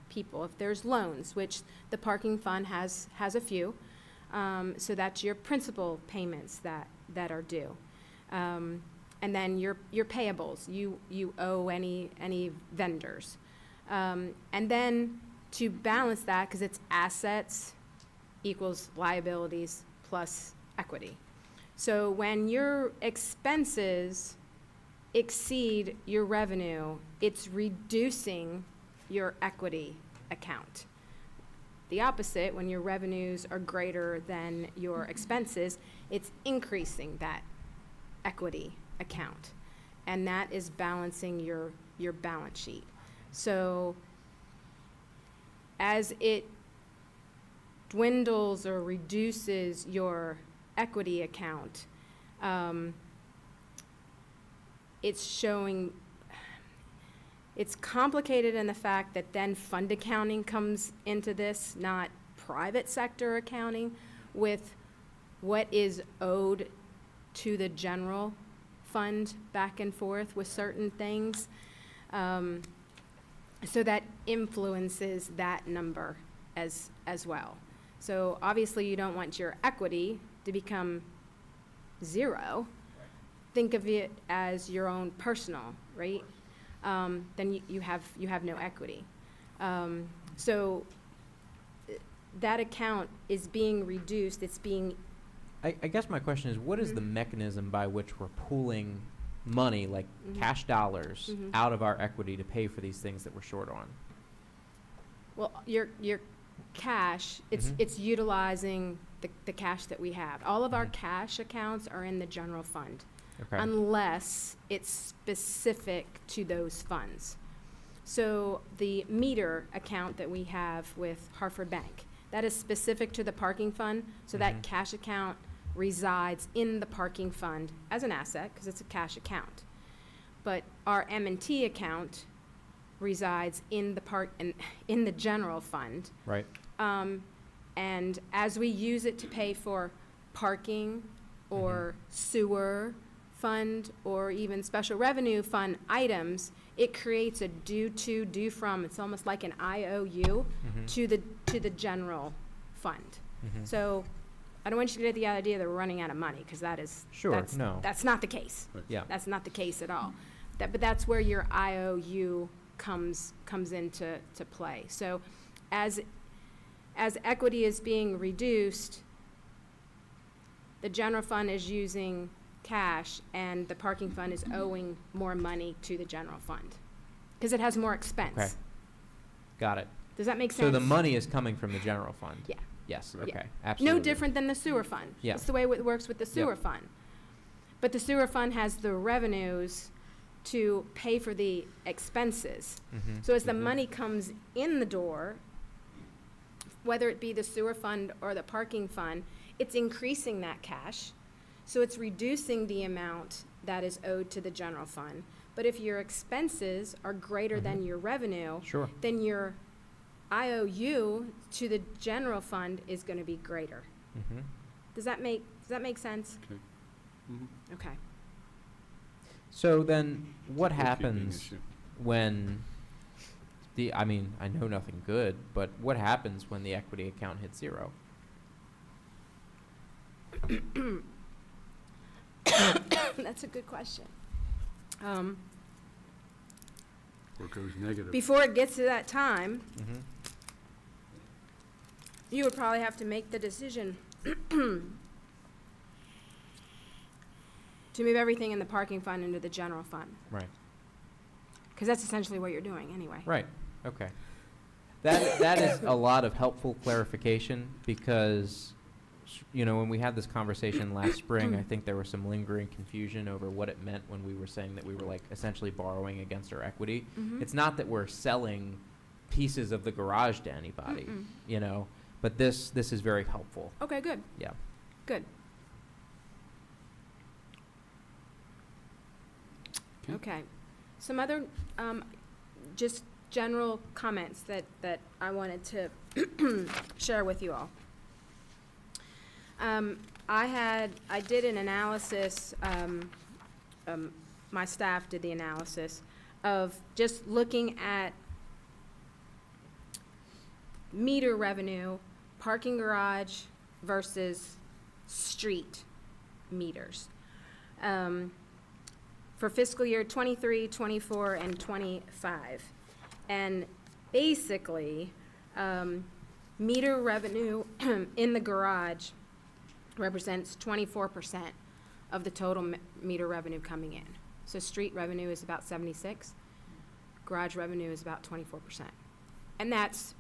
people. If there's loans, which the parking fund has a few, so that's your principal payments that are due. And then your payables. You owe any vendors. And then to balance that, because it's assets equals liabilities plus equity. So when your expenses exceed your revenue, it's reducing your equity account. The opposite, when your revenues are greater than your expenses, it's increasing that equity account. And that is balancing your balance sheet. So as it dwindles or reduces your equity account, it's showing, it's complicated in the fact that then fund accounting comes into this, not private sector accounting, with what is owed to the general fund back and forth with certain things. So that influences that number as well. So obviously you don't want your equity to become zero. Think of it as your own personal, right? Then you have no equity. So that account is being reduced. It's being. I guess my question is, what is the mechanism by which we're pooling money, like cash dollars, out of our equity to pay for these things that we're short on? Well, your cash, it's utilizing the cash that we have. All of our cash accounts are in the general fund. Okay. Unless it's specific to those funds. So the meter account that we have with Hartford Bank, that is specific to the parking fund, so that cash account resides in the parking fund as an asset, because it's a cash account. But our M&T account resides in the general fund. Right. And as we use it to pay for parking or sewer fund or even special revenue fund items, it creates a due to, due from, it's almost like an IOU to the general fund. So I don't want you to get the idea that we're running out of money, because that's not the case. Yeah. That's not the case at all. But that's where your IOU comes into play. So as equity is being reduced, the general fund is using cash and the parking fund is owing more money to the general fund because it has more expense. Okay. Got it. Does that make sense? So the money is coming from the general fund? Yeah. Yes, Yeah. okay, absolutely. No different than the sewer fund. Yeah. It's the way it works with the sewer fund. But the sewer fund has the revenues to pay for the expenses. So as the money comes in the door, whether it be the sewer fund or the parking fund, it's increasing that cash. So it's reducing the amount that is owed to the general fund. But if your expenses are greater than your revenue, Sure. then your IOU to the general fund is going to be greater. Does that make sense? Okay. Okay. So then, what Bookkeeping happens issue. when I know nothing good, but what happens when the equity account hits zero? That's a good question. Or it goes negative. Before it gets to that time, you would probably have to make the decision to move everything in the parking fund into the general fund. Right. because that's essentially what you're doing anyway. Right, okay. That is a lot of helpful clarification because, you know, when we had this conversation last spring, I think there was some lingering confusion over what it meant when we were saying that we were like essentially borrowing against our equity. Mhm. It's not that we're selling pieces of the garage to anybody, Mm-mm. you know, but this is very helpful. Okay, good, Yeah. good. Okay. Okay. Some other, just general comments that I wanted to share with you all. I did an analysis, my staff did the analysis of just looking at meter revenue, parking garage versus street meters. For fiscal year 23, 24, and 25. And basically, meter revenue in the garage represents 24% of the total meter revenue coming in. So street revenue is about 76, garage revenue is about 24%. And that's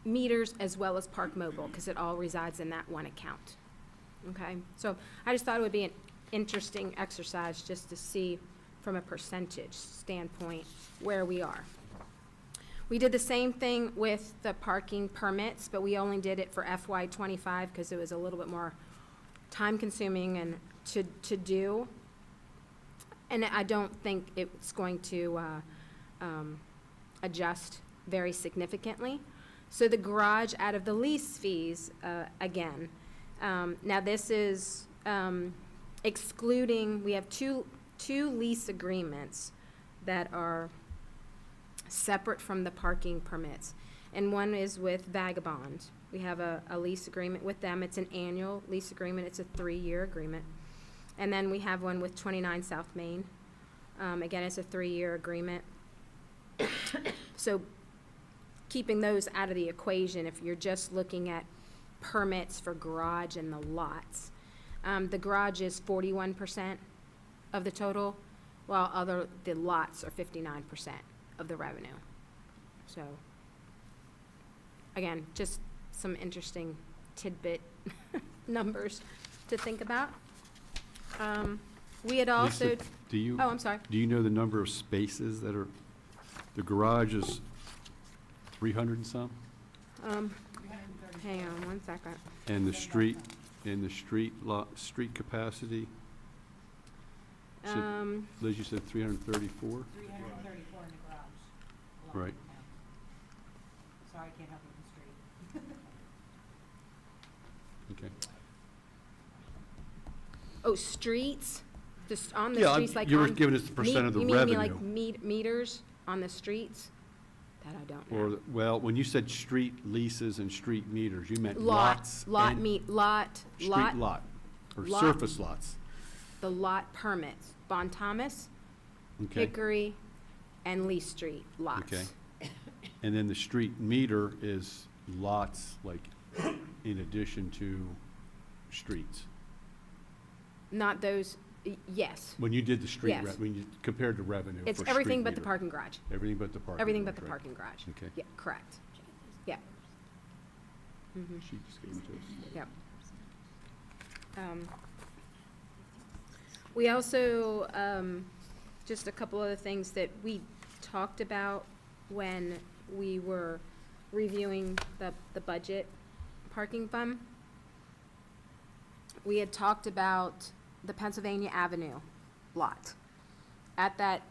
meters as well as Park Mobile, because it all resides in that one account. Okay, so I just thought it would be an interesting exercise just to see from a percentage standpoint where we are. We did the same thing with the parking permits, but we only did it for FY '25 because it was a little bit more time-consuming and to do. And I don't think it's going to adjust very significantly. So the garage out of the lease fees, again, now this is excluding, we have two lease agreements that are separate from the parking permits. And one is with Vagabond. We have a lease agreement with them. It's an annual lease agreement. It's a 3-year agreement. And then we have one with 29 South Main. Again, it's a 3-year agreement. So keeping those out of the equation, if you're just looking at permits for garage and the lots, the garage is 41% of the total, while the lots are 59% of the revenue. So, again, just some interesting tidbit numbers to think about. We had also, Lisa, do you, oh, I'm sorry. do you know the number of spaces that are, the garage is 300 and some? Hang on one second. And the street capacity? Liz, you said 334? 334 in the garage. Right. Sorry, I can't help you with the street. Okay. Oh, streets? Just on the Yeah, streets, like you were on giving us the percent of the You mean revenue. like meters on the streets? That I don't know. Or, well, when you said street leases and street meters, you meant Lot, lots lot, and meet, lot, street lot, lot, or lot. surface lots. the lot permits, Bon Thomas, Okay, Hickory, and Lee Street lots. okay. And then the street meter is lots, like, in addition to streets. Not those, yes. When you did the street, Yes. when you compared the revenue for It's street everything but the meter. parking garage. Everything but the parking. Everything but the garage, right. parking garage. Okay. Yeah, correct. Yeah. Mhm. She just gave it to us. Yep. We also, just a couple other things that we talked about when we were reviewing the budget parking fund. We had talked about the Pennsylvania Avenue lot. At that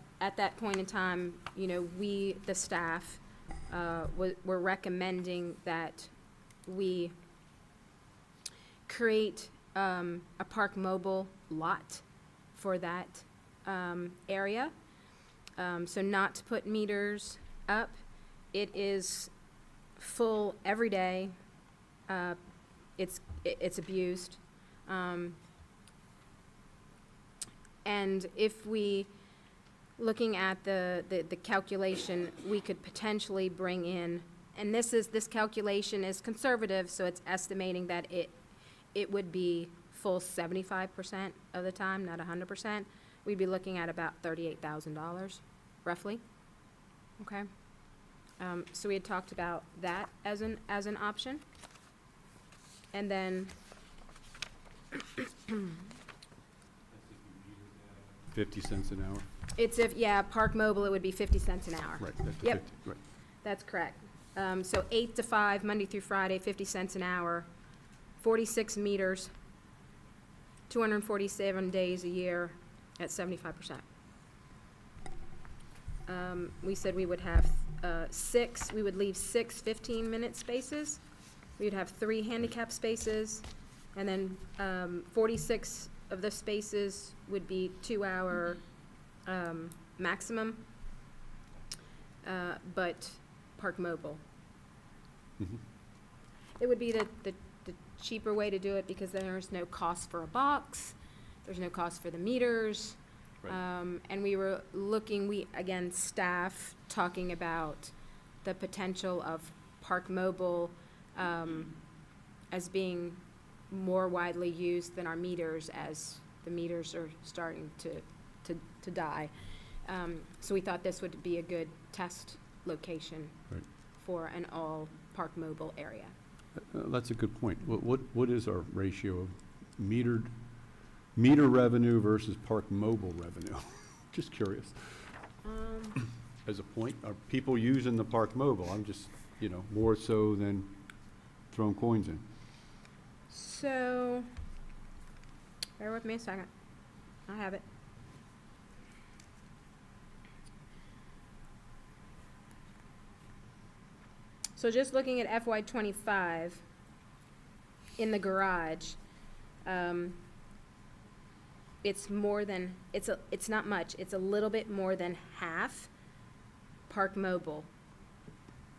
point in time, you know, we, the staff, were recommending that we create a Park Mobile lot for that area. So not to put meters up. It is full every day. It's abused. And if we, looking at the calculation, we could potentially bring in, and this calculation is conservative, so it's estimating that it would be full 75% of the time, not 100%. We'd be looking at about $38,000, roughly. Okay. So we had talked about that as an option. And then, 50 cents an hour? it's Park Mobile, it would be 50 cents an hour. Right, that's the Yep. 50, right. That's correct. So 8 to 5, Monday through Friday, 50 cents an hour, 46 meters, 247 days a year at 75%. We said we would have we would leave 6 15-minute spaces. We would have 3 handicap spaces, and then 46 of the spaces would be 2-hour maximum, but Park Mobile. Mhm. It would be the cheaper way to do it because then there's no cost for a box, there's no cost for the meters. Right. And we were looking, again, staff talking about the potential of Park Mobile as being more widely used than our meters as the meters are starting to die. So we thought this would be a good test location Right. for an all Park Mobile area. That's a good point. What is our ratio of meter revenue versus Park Mobile revenue? Just curious. As a point, are people using the Park Mobile? I'm just, more so than throwing coins in. So, bear with me a second. I have it. So just looking at FY '25, in the garage, it's more than, it's not much, it's a little bit more than half Park Mobile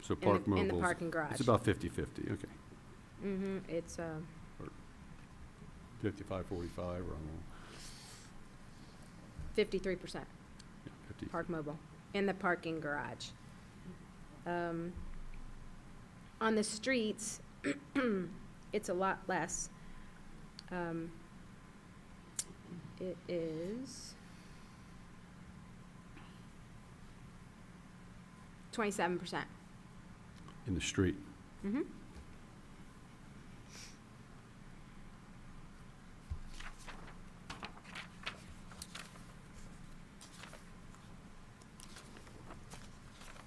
So in Park the Mobile's, parking garage. it's about 50/50, okay. Mm-hmm, it's, 55, 45, or I don't know. 53%. Yeah, 50. Park Mobile, in the parking garage. On the streets, it's a lot less. It is 27%. In the street. Mm-hmm.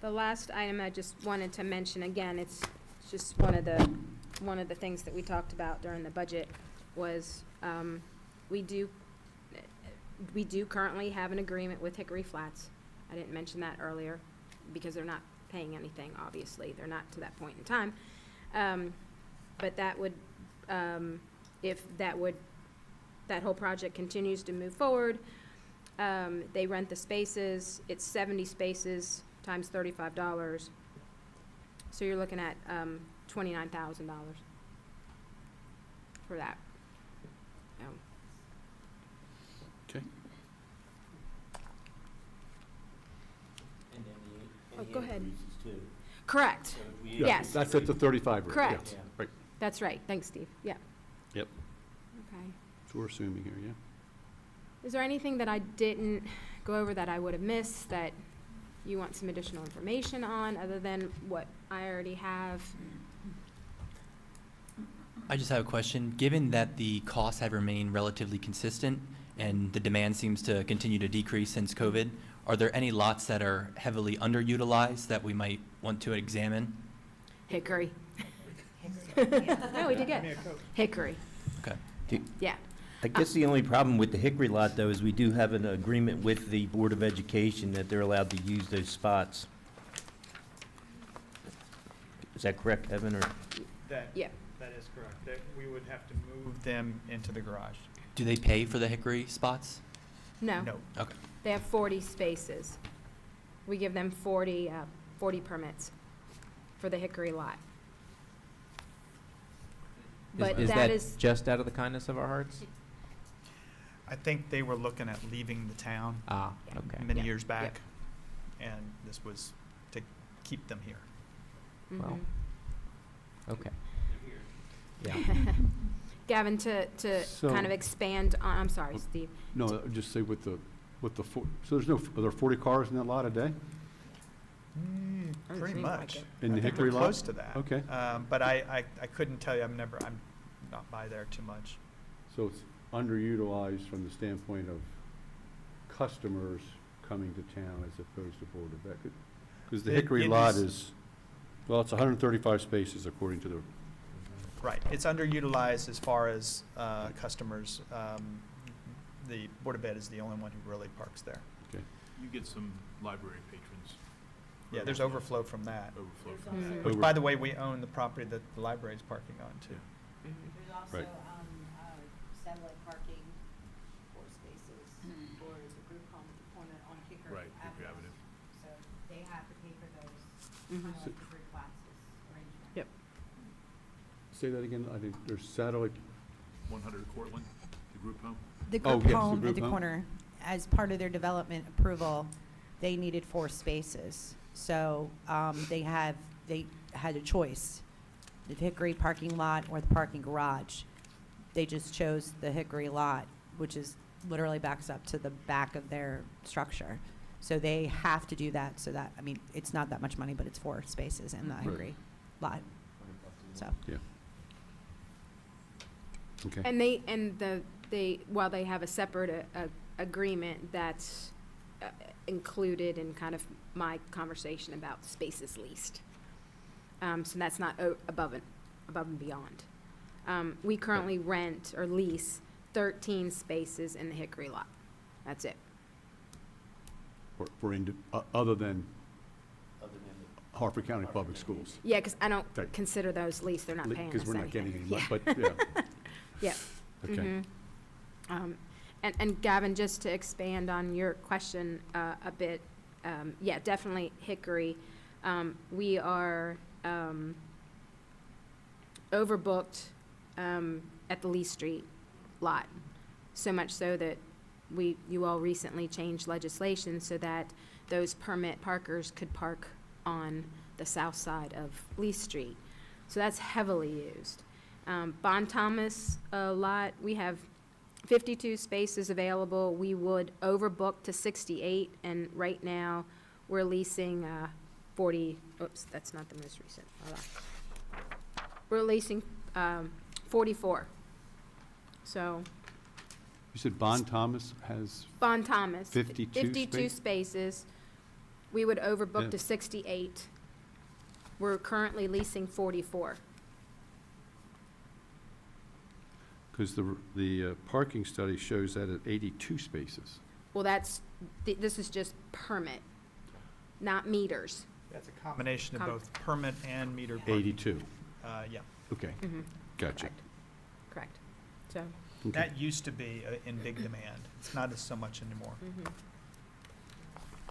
The last item I just wanted to mention, again, it's just one of the things that we talked about during the budget was, we do currently have an agreement with Hickory Flats. I didn't mention that earlier because they're not paying anything, obviously. They're not to that point in time. But that would, if that whole project continues to move forward, they rent the spaces. It's 70 spaces times $35. So you're looking at $29,000 for that. Okay. Oh, go ahead. Correct. Yeah, Yes. That's at the 35 rate. yeah. Correct. Right, That's right. Thanks, Steve. Yeah. yep. Okay. So we're assuming here, yeah. Is there anything that I didn't go over that I would have missed that you want some additional information on, other than what I already have? I just have a question. Given that the costs have remained relatively consistent and the demand seems to continue to decrease since COVID, are there any lots that are heavily underutilized that we might want to examine? Hickory. No, we did good. Hickory. Okay. Yeah. I guess the only problem with the Hickory lot, though, is we do have an agreement with the Board of Education that they're allowed to use those spots. Is that correct, Kevin, or? Yeah. That is correct. That we would have to move them into the garage. Do they pay for the Hickory spots? No. No. Okay. They have 40 spaces. We give them 40 permits for the Hickory lot. But Is that that is, just out of the kindness of our hearts? I think they were looking at leaving the town Ah, okay. many Yep, years yep. back, and this was to keep them here. Well, mhm. okay. Yeah. Gavin, to So- kind of expand on, I'm sorry, Oh. Steve. No, just say so there's are there 40 cars in that lot a day? Doesn't Pretty seem like much. it. In the I think Hickory we're lot? close to that. Okay. But I couldn't tell you, I'm not by there too much. So it's underutilized from the standpoint of customers coming to town as opposed to Board of Ed? Because the Hickory It lot is- is, well, it's 135 spaces according to the, Right, it's underutilized as far as customers. The Board of Ed is the only one who really parks there. You get some library patrons. Yeah, there's overflow from that. Overflow There's from that. also- Which, by the way, we own the property that the library is parking on, too. Mhm. There's also Right. satellite parking for spaces for the group home on Hickory Right, Hickory Avenue. So they have to pay for those, Mhm. kind of like the group classes arrangement. Yep. say that again, I think there's satellite, 100 Cortland, the group home. The Oh, group yes, the home group at the home. corner, as part of their development approval, they needed 4 spaces. So they had a choice, the Hickory parking lot or the parking garage. They just chose the Hickory lot, which is literally backs up to the back of their structure. So they have to do that, so that, I mean, it's not that much money, but it's 4 spaces in the Right. Hickory lot, so. okay. And while they have a separate agreement that's included in kind of my conversation about spaces leased. So that's not above and beyond. We currently rent or lease 13 spaces in the Hickory lot. That's it. Other than Harford County Public Schools. Yeah, because I don't Right. consider those leased, they're not paying us Because we're not getting anything. any money, Yeah. but, yeah. Yeah. Okay. Mhm. And Gavin, just to expand on your question a bit, yeah, definitely Hickory. We are overbooked at the Lee Street lot, so much so that you all recently changed legislation so that those permit parkers could park on the south side of Lee Street. So that's heavily used. Bon Thomas lot, we have 52 spaces available. We would overbook to 68, and right now, we're leasing 40, oops, that's not the most recent, hold on. We're leasing 44. So, You said Bon Thomas has, Bon Thomas. 52 52 spaces. We would overbook Yeah. to 68. We're currently leasing 44. because the parking study shows that at 82 spaces. Well, this is just permit, not meters. That's a combination of Com- both permit and meter parking. 82, Yeah. okay, Mhm. gotcha. Correct. So, Okay. That used to be in big demand. It's not so much anymore.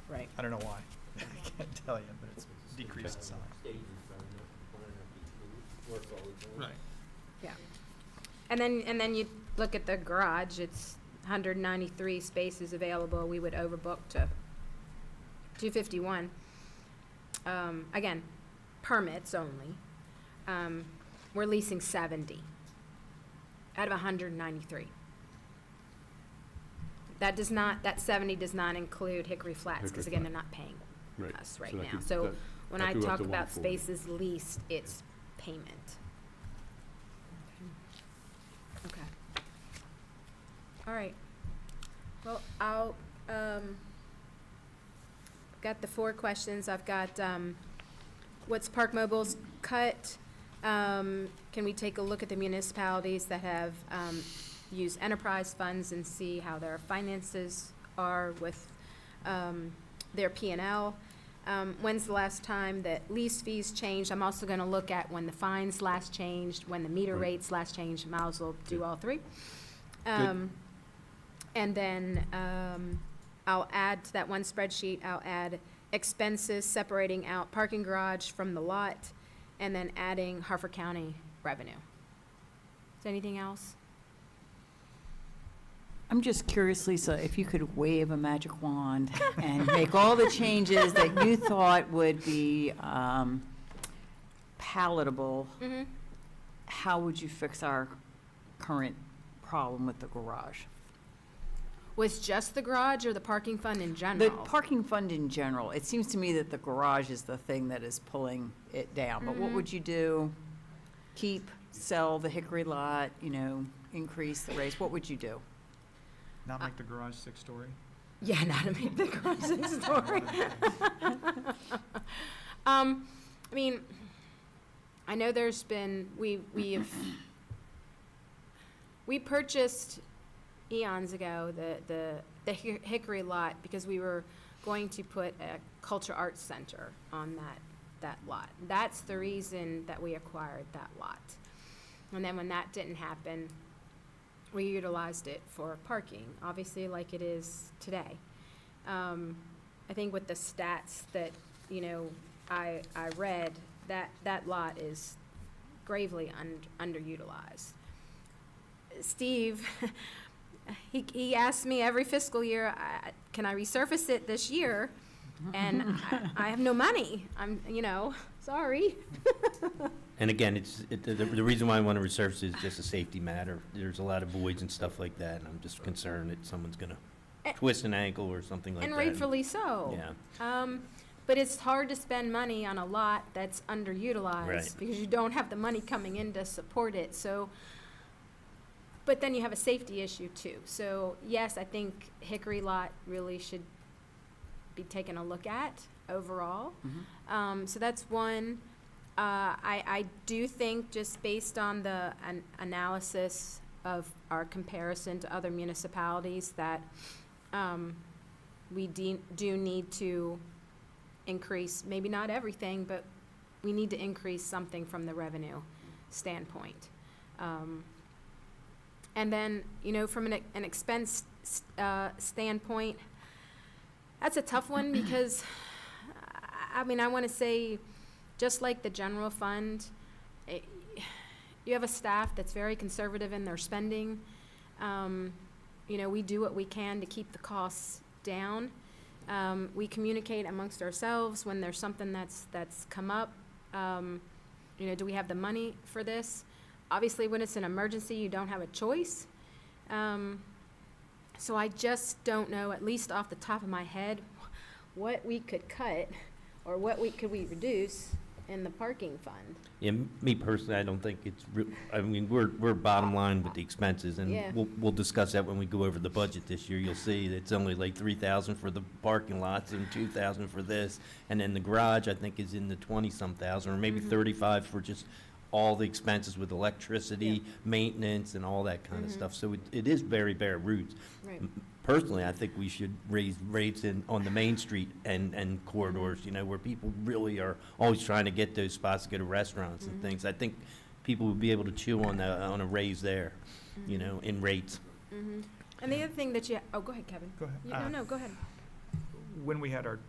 right. I don't know why. I can't tell you, but it's decreased some. Right. Yeah. And then you look at the garage, it's 193 spaces available, we would overbook to 251. Again, permits only. We're leasing 70 out of 193. That 70 does not include Hickory Flats, because Hickory again, Flat. they're not paying Right. us right So that now. could- So that- when that I could go up talk to about 140. spaces leased, it's payment. Okay. All right. Well, I'll, got the 4 questions. I've got, what's Park Mobile's cut? Can we take a look at the municipalities that have, used enterprise funds and see how their finances are with, their P&L? When's the last time that lease fees changed? I'm also gonna look at when the fines last changed, when the meter Right. rates last changed. Might as well do Good. all 3. Good. And then, I'll add to that one spreadsheet, I'll add expenses, separating out parking garage from the lot, and then adding Harford County revenue. Is there anything else? I'm just curious, Lisa, if you could wave a magic wand and make all the changes that you thought would be palatable, Mm-hmm. how would you fix our current problem with the garage? Was just the garage or the parking fund in The general? parking fund in general, it seems to me that the garage is the thing that is pulling it down. But what Mhm. would you do? Keep, sell the Hickory lot, increase the raise? What would you do? Not make the garage 6-story? Yeah, not to make the garage six story. I mean, I know there's been, we purchased eons ago the Hickory lot because we were going to put a culture arts center on that lot. That's the reason that we acquired that lot. And then when that didn't happen, we utilized it for parking, obviously like it is today. I think with the stats that, I read, that lot is gravely underutilized. Steve, he asks me every fiscal year, can I resurface it this year? And I have no money. Sorry. And again, the reason why I want to resurface it is just a safety matter. There's a lot of voids and stuff like that, and I'm just concerned that someone's gonna twist an ankle or something like that. And rightfully so. Yeah. But it's hard to spend money on a lot that's underutilized. Right. Because you don't have the money coming in to support it, so. But then you have a safety issue too. So yes, I think Hickory lot really should be taken a look at overall. So that's one. I do think, just based on the analysis of our comparison to other municipalities, that we do need to increase, maybe not everything, but we need to increase something from the revenue standpoint. And then, from an expense standpoint, that's a tough one because, I want to say, just like the general fund, you have a staff that's very conservative in their spending. We do what we can to keep the costs down. We communicate amongst ourselves when there's something that's come up. Do we have the money for this? Obviously, when it's an emergency, you don't have a choice. So I just don't know, at least off the top of my head, what we could cut or could we reduce in the parking fund. Yeah, me personally, I don't think it's, we're bottom line with the expenses, and Yeah. we'll discuss that when we go over the budget this year. You'll see that it's only like 3,000 for the parking lots and 2,000 for this, and then the garage, I think, is in the 20-some thousand, or maybe Mhm. 35 for just all the expenses with electricity, maintenance, and all that kind of Mhm. stuff. So it is very bare roots. Right. Personally, I think we should raise rates on the Main Street and corridors, where people really are always trying to get those spots to go to restaurants and Mhm. things. I think people would be able to chew on a raise there, in rates. Mhm. And the other thing that go ahead, Kevin. Go ahead. No, go ahead. When we had our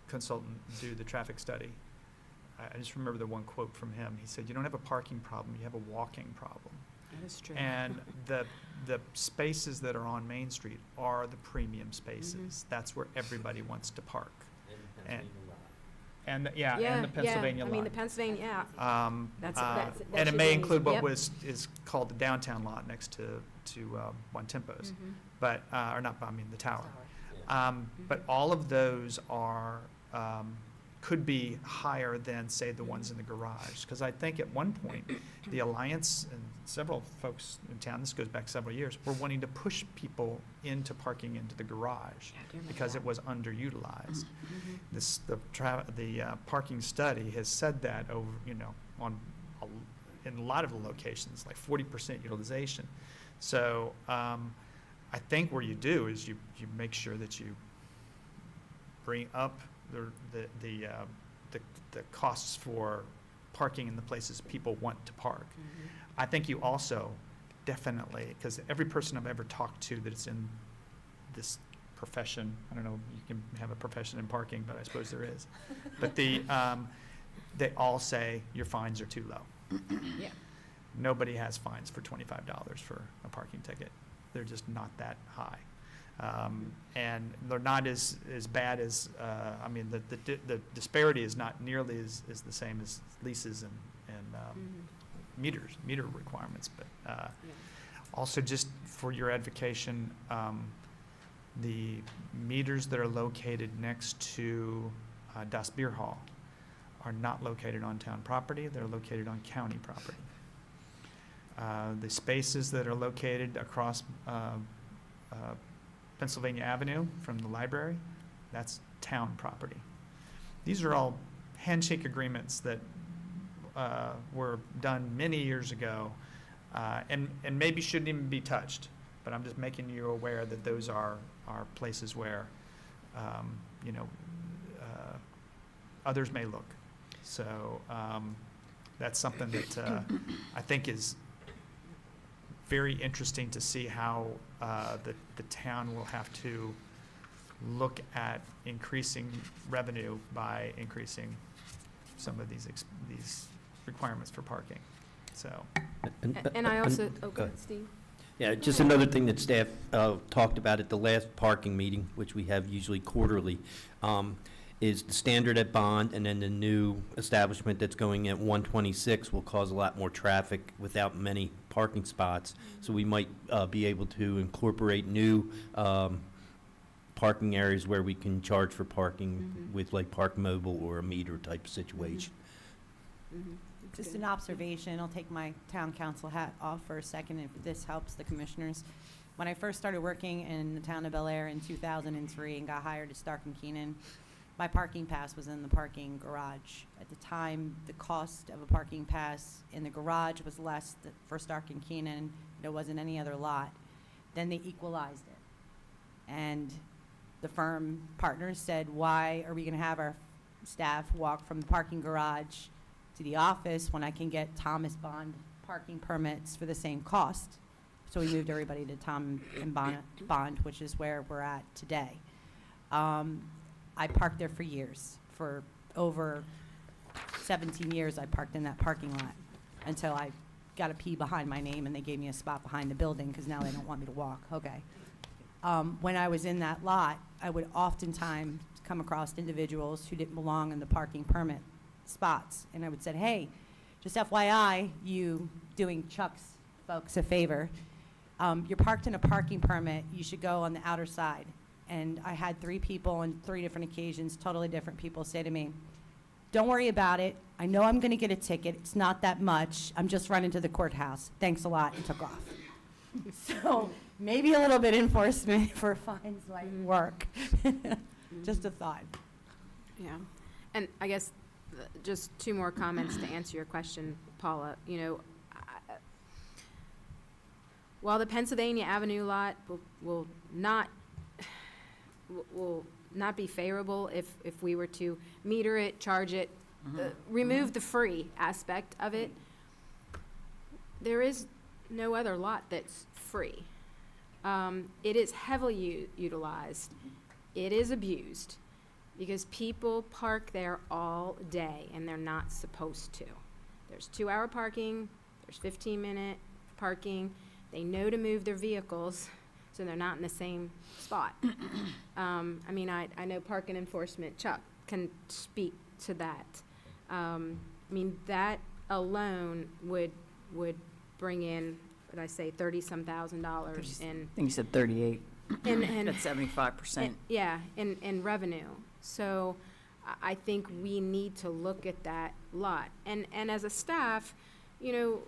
consultant do the traffic study, I just remember the one quote from him. He said, "You don't have a parking problem, you have a walking problem." That is true. And the spaces that are on Main Street are the premium spaces. That's where everybody wants to park. And and the Pennsylvania lot. The Pennsylvania, That's and it may Pennsylvania's- include what yep. is called the downtown lot next to Bontempo's, Mhm. but the tower. But all of those are could be higher than, say, the ones in the garage. Because I think at one point, the Alliance and several folks in town, this goes back several years, were wanting to push people into parking into the garage Yeah, I do remember because that. it was underutilized. Mhm. The parking study has said that over, in a lot of the locations, like 40% utilization. So I think what you do is you make sure that you bring up the costs for parking in the places people want to park. Mhm. I think you also definitely, because every person I've ever talked to that's in this profession, I don't know, you can have a profession in parking, but I suppose there is. But they all say your fines are too low. Yeah. Nobody has fines for $25 for a parking ticket. They're just not that high. And they're not as bad as, the disparity is not nearly as the same as leases and meter requirements. But Yeah. also, just for your advocation, The meters that are located next to Das Beer Hall are not located on town property, they're located on county property. The spaces that are located across Pennsylvania Avenue from the library, that's town property. These are all handshake agreements that were done many years ago, and maybe shouldn't even be touched. But I'm just making you aware that those are places where, others may look. So that's something that I think is very interesting to see how the town will have to look at increasing revenue by increasing some of these requirements for parking. So. And I also, oh, go ahead, Steve. Yeah, just another thing that staff talked about at the last parking meeting, which we have usually quarterly, is the standard at Bond, and then the new establishment that's going at 126 will cause a lot more traffic without many parking spots. So we might be able to incorporate new parking areas where we can charge for parking with like Park Mobile or a meter type situation. Just an observation, I'll take my town council hat off for a second if this helps the commissioners. When I first started working in the town of Bel Air in 2003 and got hired at Stark and Keenan, my parking pass was in the parking garage. At the time, the cost of a parking pass in the garage was less for Stark and Keenan. There wasn't any other lot. Then they equalized it. And the firm partners said, why are we going to have our staff walk from the parking garage to the office when I can get Thomas Bond parking permits for the same cost? So we moved everybody to Tom and Bond, which is where we're at today. I parked there for years. For over 17 years, I parked in that parking lot until I got a P behind my name and they gave me a spot behind the building because now they don't want me to walk. Okay. When I was in that lot, I would oftentimes come across individuals who didn't belong in the parking permit spots. And I would say, hey, just FYI, you doing Chuck's folks a favor. You're parked in a parking permit. You should go on the outer side. And I had 3 people on 3 different occasions, totally different people, say to me, don't worry about it. I know I'm going to get a ticket. It's not that much. I'm just running to the courthouse. Thanks a lot, and took off. So maybe a little bit enforcement for fines might work. Just a thought. Yeah. And I guess just 2 more comments to answer your question, Paula. You know, while the Pennsylvania Avenue lot will not be favorable if we were to meter it, charge it, remove the free aspect of it, there is no other lot that's free. It is heavily utilized. It is abused because people park there all day and they're not supposed to. There's 2-hour parking, there's 15-minute parking. They know to move their vehicles so they're not in the same spot. I mean, I know parking enforcement, Chuck, can speak to that. I mean, that alone would bring in, what I say, $30-some thousand I in. think you said 38. And That's 75%. yeah, in revenue. So I think we need to look at that lot. And as a staff, you know,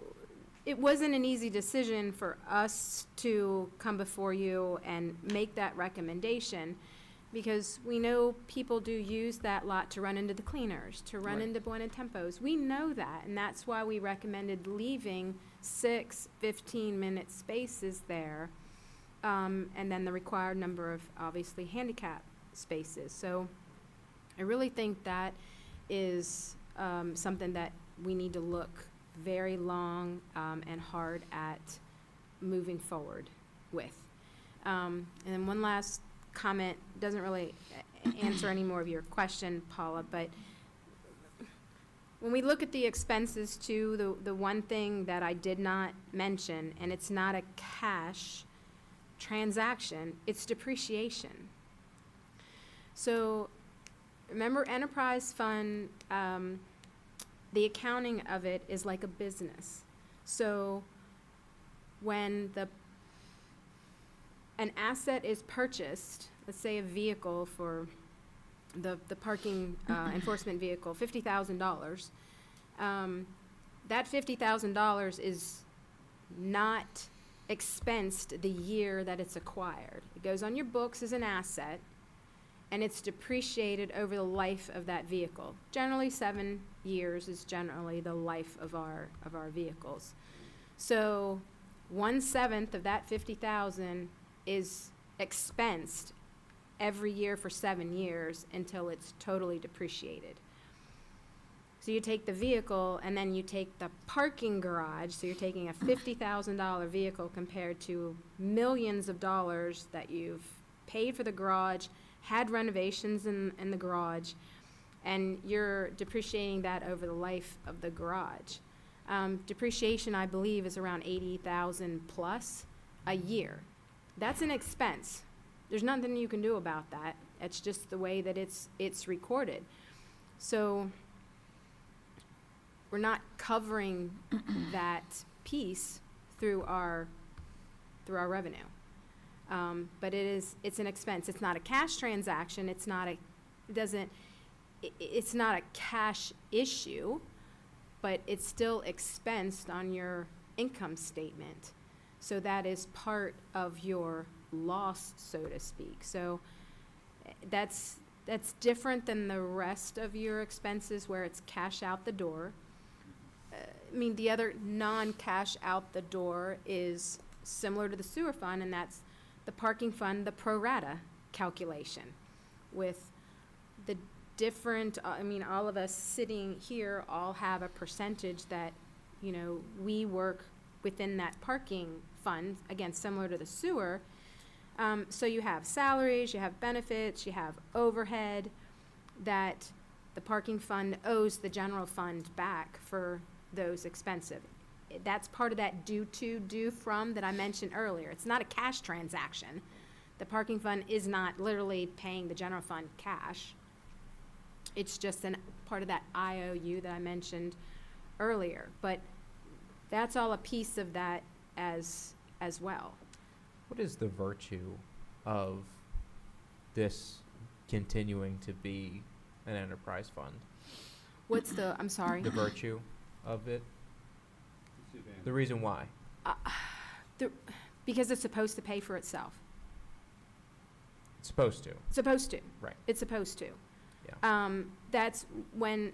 it wasn't an easy decision for us to come before you and make that recommendation because we know people do use that lot to run into the cleaners, to run into Buena Tempos. We know that, and that's why we recommended leaving 6 15-minute spaces there, and then the required number of, obviously, handicap spaces. So I really think that is something that we need to look very long and hard at moving forward with. And then one last comment, doesn't really answer any more of your question, Paula, but when we look at the expenses too, the one thing that I did not mention, and it's not a cash transaction, it's depreciation. So remember enterprise fund, the accounting of it is like a business. So when the an asset is purchased, let's say a vehicle for the parking enforcement vehicle, $50,000, that $50,000 is not expensed the year that it's acquired. It goes on your books as an asset, and it's depreciated over the life of that vehicle. Generally, 7 years is generally the life of our vehicles. So 1/7 of that 50,000 is expensed every year for 7 years until it's totally depreciated. So you take the vehicle and then you take the parking garage, so you're taking a $50,000 vehicle compared to millions of dollars that you've paid for the garage, had renovations in the garage, and you're depreciating that over the life of the garage. Depreciation, I believe, is around $80,000 plus a year. That's an expense. There's nothing you can do about that. It's just the way that it's recorded. So we're not covering that piece through our revenue. But it's an expense. It's not a cash transaction. It's not a cash issue, but it's still expensed on your income statement. So that is part of your loss, so to speak. So that's different than the rest of your expenses where it's cash out the door. I mean, the other non-cash out the door is similar to the sewer fund, and that's the parking fund, the pro rata calculation with the different, all of us sitting here all have a percentage that, we work within that parking fund, again, similar to the sewer. So you have salaries, you have benefits, you have overhead that the parking fund owes the general fund back for those expensive. That's part of that due from that I mentioned earlier. It's not a cash transaction. The parking fund is not literally paying the general fund cash. It's just part of that IOU that I mentioned earlier. But that's all a piece of that as well. What is the virtue of this continuing to be an enterprise fund? I'm sorry? The virtue of it? The reason why? Because it's supposed to pay for itself. It's supposed to. Supposed to. Right. It's supposed to. Yeah. That's when,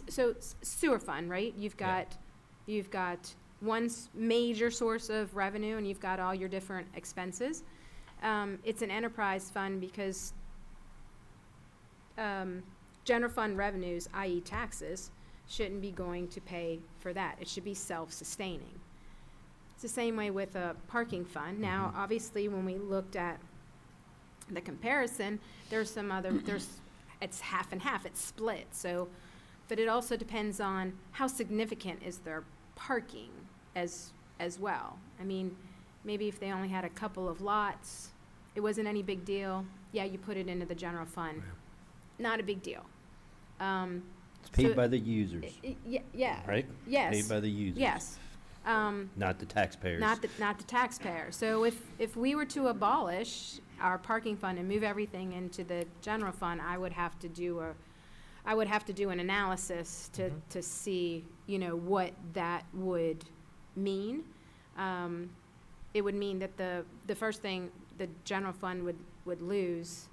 so sewer fund, right? You've got one major source of revenue, and you've got all your different expenses. It's an enterprise fund because general fund revenues, i.e. taxes, shouldn't be going to pay for that. It should be self-sustaining. It's the same way with a parking fund. Now, obviously, when we looked at the comparison, it's half and half, it's split. So, but it also depends on how significant is their parking as well. I mean, maybe if they only had a couple of lots, it wasn't any big deal. Yeah, you put it into the general fund. Not a big deal. It's paid by the users, Yeah. right? Yes. Paid by the users. Yes. Not the taxpayers. Not the taxpayer. So if we were to abolish our parking fund and move everything into the general fund, I would have to do an analysis to see, what that would mean. It would mean that the first thing, the general fund would lose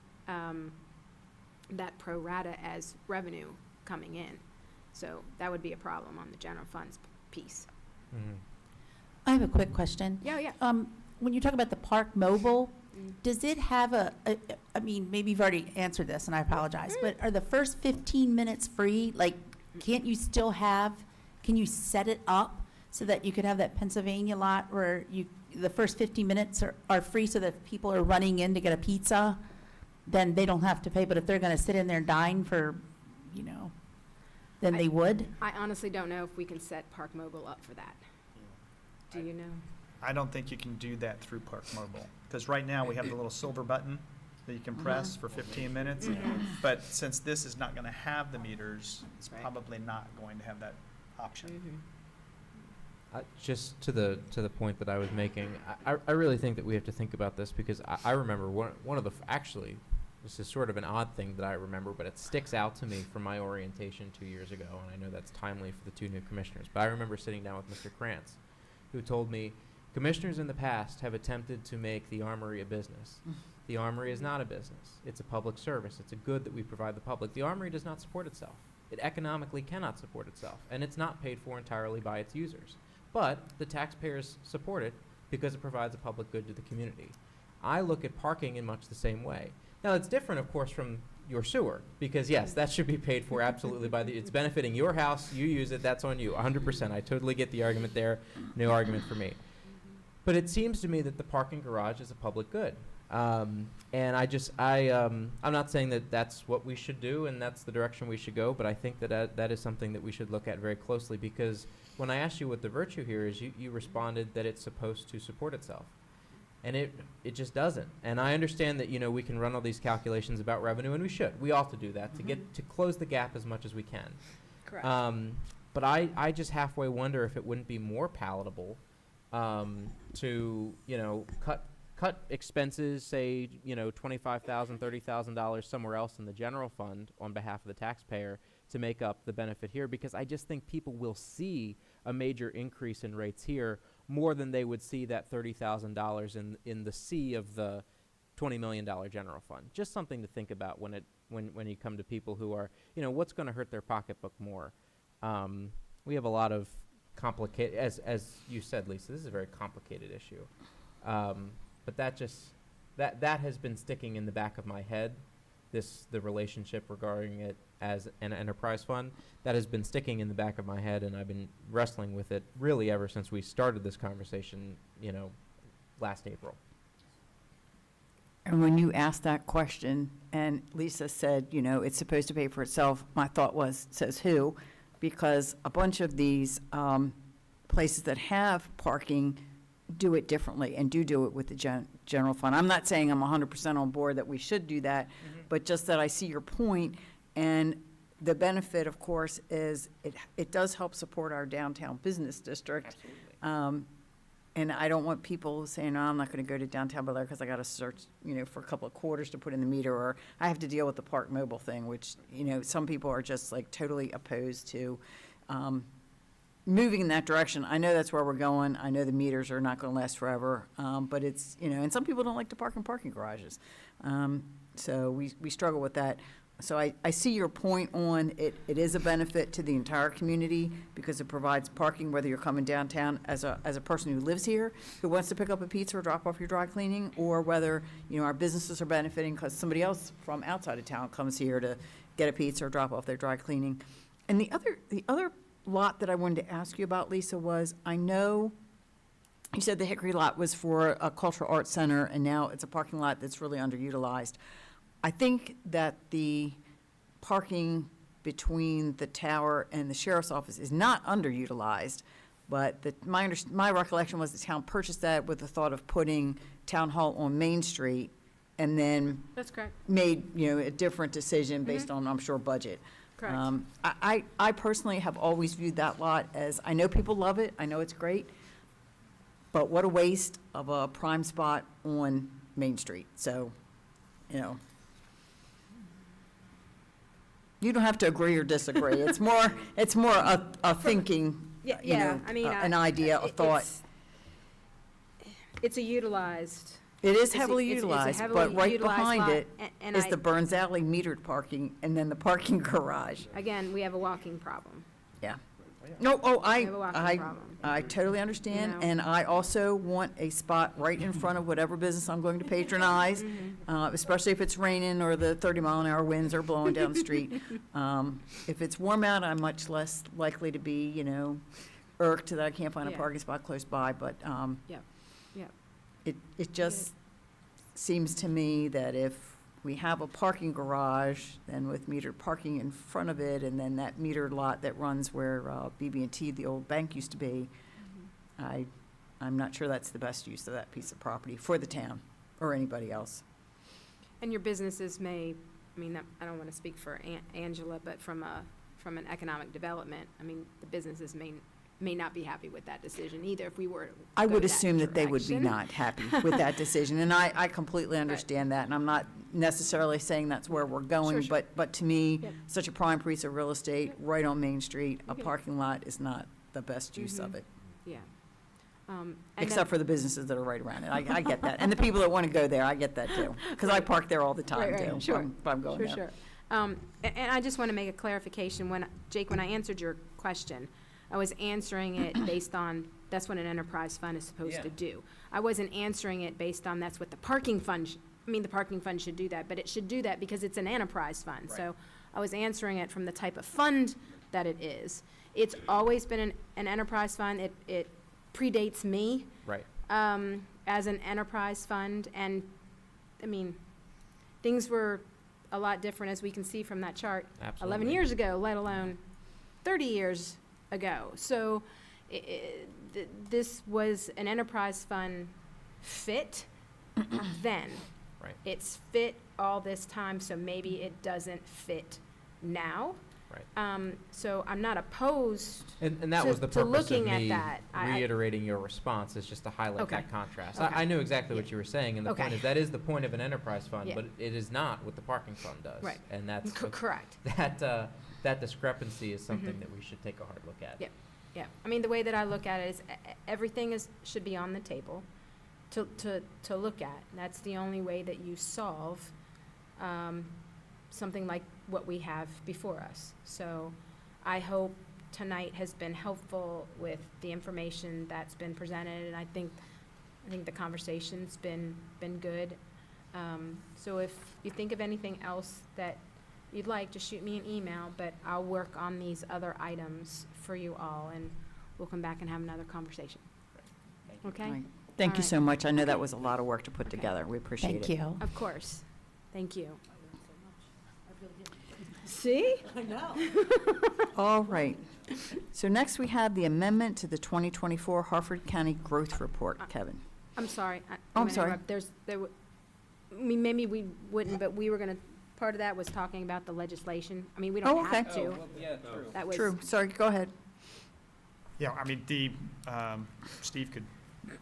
that pro rata as revenue coming in. So that would be a problem on the general funds piece. Mm-hmm. I have a quick question. Yeah. When you talk about the Park Mobile, does it have maybe you've already answered this, and I apologize, but are the first 15 minutes free? Like, can you set it up so that you could have that Pennsylvania lot where the first 15 minutes are free so that if people are running in to get a pizza, then they don't have to pay, but if they're going to sit in there and dine for, then they would? I honestly don't know if we can set Park Mobile up for that. Do you know? I don't think you can do that through Park Mobile, because right now we have the little silver button that you can press for 15 minutes. But since this is not going to have the meters, it's Right. probably not going to have that option. Just to the point that I was making, I really think that we have to think about this because I remember one of the actually, this is sort of an odd thing that I remember, but it sticks out to me from my orientation 2 years ago, and I know that's timely for the two new commissioners. But I remember sitting down with Mr. Krantz, who told me commissioners in the past have attempted to make the Armory a business. The Armory is not a business. It's a public service. It's a good that we provide the public. The Armory does not support itself. It economically cannot support itself, and it's not paid for entirely by its users. But the taxpayers support it because it provides a public good to the community. I look at parking in much the same way. Now, it's different, of course, from your sewer, because yes, that should be paid for absolutely by it's benefiting your house, you use it, that's on you, 100%. I totally get the argument there, no argument for me. But it seems to me that the parking garage is a public good. And I'm not saying that that's what we should do and that's the direction we should go, but I think that that is something that we should look at very closely, because when I asked you what the virtue here is, you responded that it's supposed to support itself. And it just doesn't. And I understand that, we can run all these calculations about revenue, and we should. We ought to do that to close the gap as much as we can. Correct. But I just halfway wonder if it wouldn't be more palatable to, cut expenses, say, $25,000, $30,000 somewhere else in the general fund on behalf of the taxpayer to make up the benefit here, because I just think people will see a major increase in rates here more than they would see that $30,000 in the sea of the $20 million general fund. Just something to think about when you come to people who are, what's going to hurt their pocketbook more. We have a lot of complicated, as you said, Lisa, this is a very complicated issue. But that has been sticking in the back of my head, the relationship regarding it as an enterprise fund. That has been sticking in the back of my head, and I've been wrestling with it really ever since we started this conversation, last April. And when you asked that question, and Lisa said, it's supposed to pay for itself, my thought was, says who? Because a bunch of these places that have parking do it differently and do it with the general fund. I'm not saying I'm 100% on board that we should do that, but just that I see your point, and the benefit, of course, is it does help support our downtown business district. And I don't want people saying, no, I'm not going to go to downtown Bel Air because I got to search, for a couple of quarters to put in the meter, or I have to deal with the Park Mobile thing, which, some people are just like totally opposed to moving in that direction. I know that's where we're going. I know the meters are not going to last forever, but it's, and some people don't like to park in parking garages. So we struggle with that. So I see your point on it. It is a benefit to the entire community because it provides parking, whether you're coming downtown as a person who lives here, who wants to pick up a pizza or drop off your dry cleaning, or whether, our businesses are benefiting because somebody else from outside of town comes here to get a pizza or drop off their dry cleaning. And the other lot that I wanted to ask you about, Lisa, was I know you said the Hickory lot was for a cultural arts center, and now it's a parking lot that's really underutilized. I think that the parking between the tower and the sheriff's office is not underutilized, but my recollection was the town purchased that with the thought of putting town hall on Main Street, and then That's correct. made, a different decision based on, I'm sure, budget. Correct. I personally have always viewed that lot as, I know people love it, I know it's great, but what a waste of a prime spot on Main Street. So, you don't have to agree or disagree. It's more a thinking, an idea, a thought. It's a utilized. It is It's a- heavily it's a utilized, heavily but right utilized behind lot, it and is I- the Burns Alley metered parking and then the parking garage. Again, we have a walking problem. Yeah. No, We have a walking problem. I totally understand, know? and I also want a spot right in front of whatever business I'm going to patronize, especially if it's raining or the 30-mile-an-hour winds are blowing down the street. If it's warm out, I'm much less likely to be, irked that I can't find a Yeah. parking spot close by, but Yep. it just seems to me that if we have a parking garage, then with metered parking in front of it, and then that metered lot that runs where BB&T, the old bank, used to be, I'm not sure that's the best use of that piece of property for the town or anybody else. And your businesses may, I don't want to speak for Angela, but from an economic development, the businesses may may not be happy with that decision either if we were to I go would that assume that they would be direction. not happy with that decision, and I completely understand that, and I'm not necessarily saying that's where we're going, Sure. but to me, Yep. such a prime piece of real estate, Yep. right on Main Street, a Okay. parking lot is not the best use of Mhm. it, Yeah. except for the businesses that are right around it. I get that, and the people that want to go there, I get that too, because I park there all the time Right, right, too, sure. if I'm going Sure, there. sure. And I just want to make a clarification. Jake, when I answered your question, I was answering it based on, that's what an enterprise fund is supposed to do. I wasn't answering it based on that's what the parking fund, the parking fund should do that, but it should do that because it's an enterprise fund. So I was answering it from the type of fund that it is. It's always been an enterprise fund. It predates me Right. as an enterprise fund, and, things were a lot different, as we can see from that chart, 11 Absolutely. years ago, let alone 30 years ago. So this was an enterprise fund fit then. Right. It's fit all this time, so maybe it doesn't fit now. Right. So I'm not opposed And that to- was the to purpose of looking at me that. reiterating your response, is just to highlight Okay. that contrast. Okay. I knew exactly Yeah. what you were saying, and the point Okay. is, that is the point of an enterprise fund, Yeah. but it is not what the parking fund does. Right. And that's, Correct. that discrepancy is something Mhm. that we should take a hard look at. Yeah. Yeah, the way that I look at it is everything should be on the table to look at. That's the only way that you solve something like what we have before us. So I hope tonight has been helpful with the information that's been presented, and I think the conversation's been good. So if you think of anything else that you'd like, just shoot me an email, but I'll work on these other items for you all, and we'll come back and have another conversation. Okay? Right. Thank you All right. so much. I know that Okay. was a lot of work to put Okay. together. We appreciate it. Thank you. Of course. Thank you. See? All right. So next we have the amendment to the 2024 Harford County Growth Report. Kevin? I'm sorry. Oh, I'm gonna sorry. interrupt. Maybe we wouldn't, but we were gonna, part of that was talking about the legislation. We Oh, don't okay. have to. That was. True. Sorry, go ahead. Yeah, Steve could,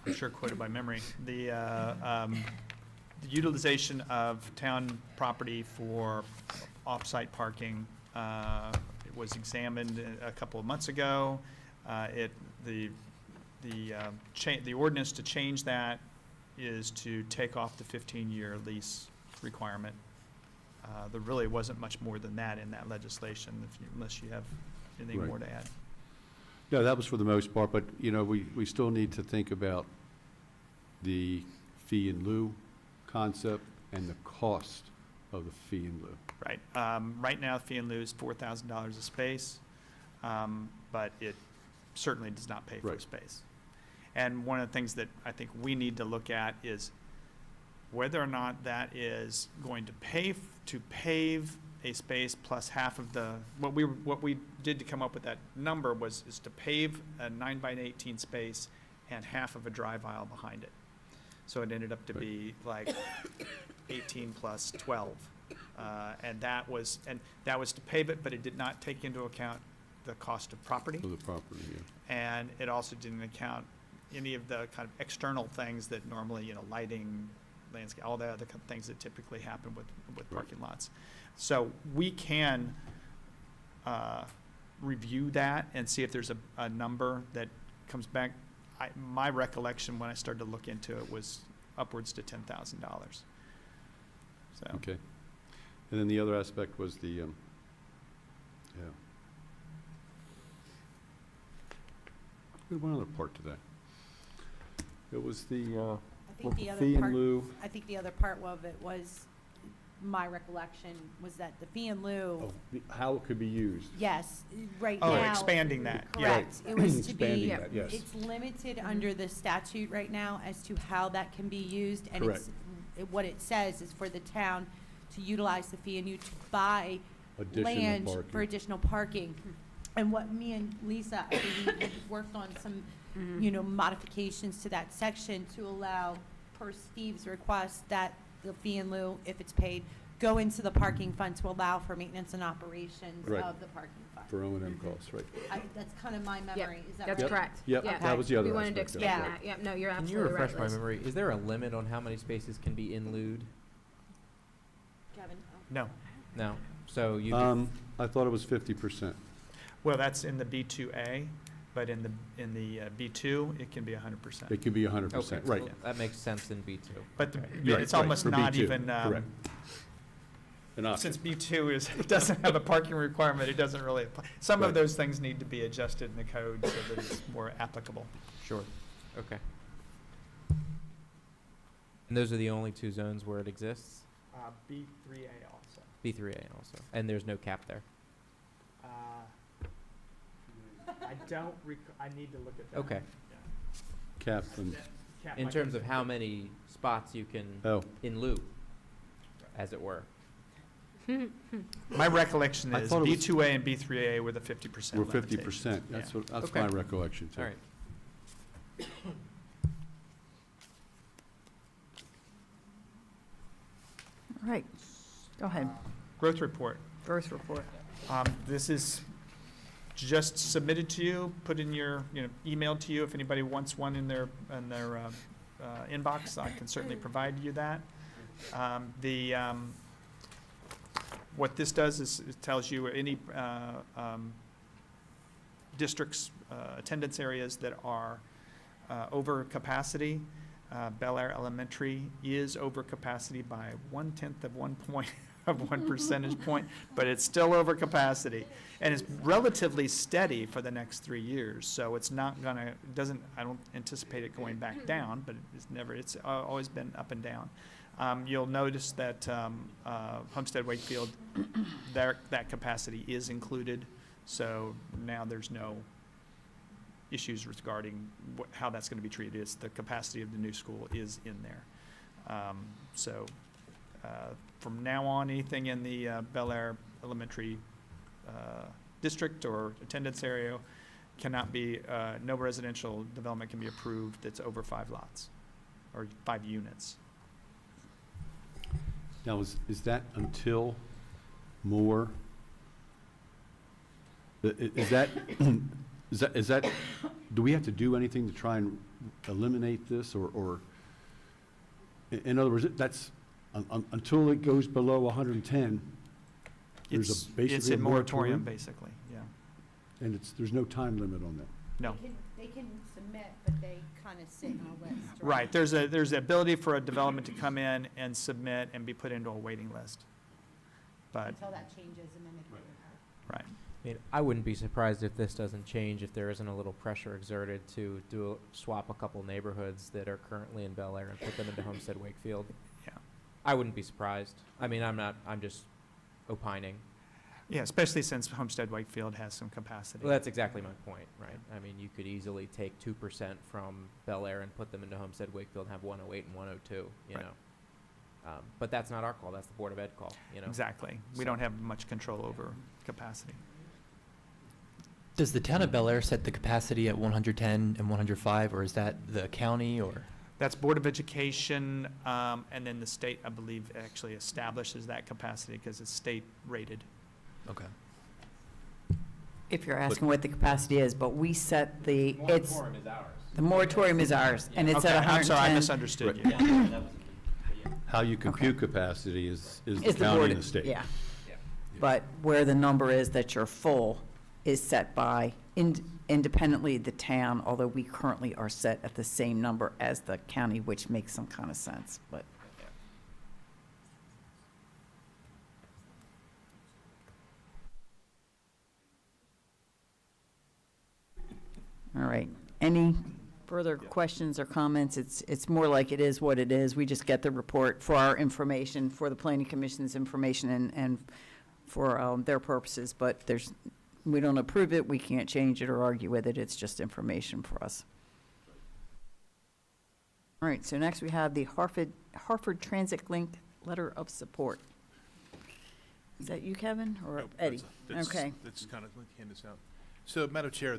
I'm sure, quote it by memory. The utilization of town property for off-site parking, it was examined a couple of months ago. The ordinance to change that is to take off the 15-year lease requirement. There really wasn't much more than that in that legislation, unless you have anything Right. more to add. No, that was for the most part, but, we still need to think about the fee in lieu concept and the cost of the fee in lieu. Right. Right now, fee in lieu is $4,000 a space, but it certainly does not pay for Right. space. And one of the things that I think we need to look at is whether or not that is going to pave a space plus half of the, what we did to come up with that number is to pave a 9x18 space and half of a drive aisle behind it. So it ended up to be like 18 plus 12. And that was to pave it, but it did not take into account the cost of property. For the property, yeah. And it also didn't account any of the kind of external things that normally, lighting, landscape, all the other kind of things that typically happen with parking lots. So we can review that and see if there's a number that comes back. My recollection when I started to look into it was upwards to $10,000. So. Okay. And then the other aspect was the, There's one other part to that. It was the, I think the other fee in part, lieu. I think the other part of it was, my recollection was that the fee in lieu, of how it could be used. yes, right Oh, now. expanding that, yeah. Correct. It was to be, Expanding that, yes. it's limited under the statute right now as to how that can be used. And Correct. what it says is for the town to utilize the fee in lieu to buy Additional land parking. for additional parking. And what me and Lisa, I think we worked on some, modifications to that section to allow, per Steve's request, that the fee in lieu, if it's paid, go into the parking fund to allow for maintenance and operations Right. of the parking fund. For O&M costs, right? That's kind of my memory, is that right? That's correct. Yep, Yeah. that was the other We wanted to aspect of it, expand right. that. Yep, no, you're Can you absolutely right, refresh my Liz. memory? Is there a limit on how many spaces can be in lewd? Kevin? No. No. So you. I thought it was 50%. Well, that's in the B2A, but in the B2, it can be 100%. It could be 100%, Okay, right. well, that makes sense in B2. But the- Right, it's right, almost for not B2, even, correct. An option. since B2 is, it doesn't have a parking requirement, it doesn't really apply. Some of Right. those things need to be adjusted in the code so that it's more applicable. Sure. Okay. And those are the only two zones where it exists? B3A also. B3A also. And there's no cap there? I don't I need to look at that. Okay. Cap and, In terms of how many spots you can oh, in lieu, as it were. My recollection I is thought it was- B2A and B3A were the 50% we're limitation. 50%. That's Yeah. what, that's Okay. my recollection too. All right. All right, go ahead. Growth report. Growth report. This is just submitted to you, put in your, emailed to you. If anybody wants one in their inbox, I can certainly provide you that. What this does is it tells you any districts, attendance areas that are over capacity. Bel Air Elementary is over capacity by 1/10 of 1 point of 1 percentage point, but it's still over capacity. And it's relatively steady for the next 3 years, so it's not gonna, I don't anticipate it going back down, but it's always been up and down. You'll notice that Homestead Wakefield, that capacity is included, so now there's no issues regarding how that's going to be treated. It's the capacity of the new school is in there. From now on, anything in the Bel Air Elementary district or attendance area cannot be, no residential development can be approved that's over 5 lots or 5 units. Now, is that until more? Is that, is that, do we have to do anything to try and eliminate this, or, in other words, that's, until it goes below 110, there's It's basically a in moratorium, moratorium? basically, yeah. And there's no time limit on that? No. They can submit, but they kind of sit on a list, Right, there's the ability for a development to come in and submit and be put into a waiting list. But, Until that changes, and then they can. right. I mean, I wouldn't be surprised if this doesn't change, if there isn't a little pressure exerted to swap a couple neighborhoods that are currently in Bel Air and put them into Homestead Wakefield. Yeah. I wouldn't be surprised. I mean, I'm just opining. Yeah, especially since Homestead Wakefield has some capacity. Well, that's exactly my point, right? I mean, you could easily take 2% from Bel Air and put them into Homestead Wakefield and have 108 and 102, you Right. know? But that's not our call, that's the Board of Ed call, you know? Exactly. We So- don't have much control over capacity. Does the town of Bel Air set the capacity at 110 and 105, or is that the county, or? That's Board of Education, and then the state, I believe, actually establishes that capacity because it's state rated. Okay. If you're asking what the capacity is, but we set the, is ours. the moratorium is ours, and it's at Okay, I'm sorry, I 110. misunderstood Right. you. How you compute capacity is the Is the county board, and the state. yeah. But where the number is that you're full is set by independently the town, although we currently are set at the same number as the county, which makes some kind of sense, but. All right. Any further questions or comments? It's more like it is what it is. We just get the report for our information, for the planning commission's information and for their purposes, but we don't approve it, we can't change it or argue with it, it's just information for us. All right, so next we have the Hartford Transit Link Letter of Support. Is that you, Kevin, or Nope, Eddie? that's- Okay. That's kind of, let me hand this out. So, Madam Chair,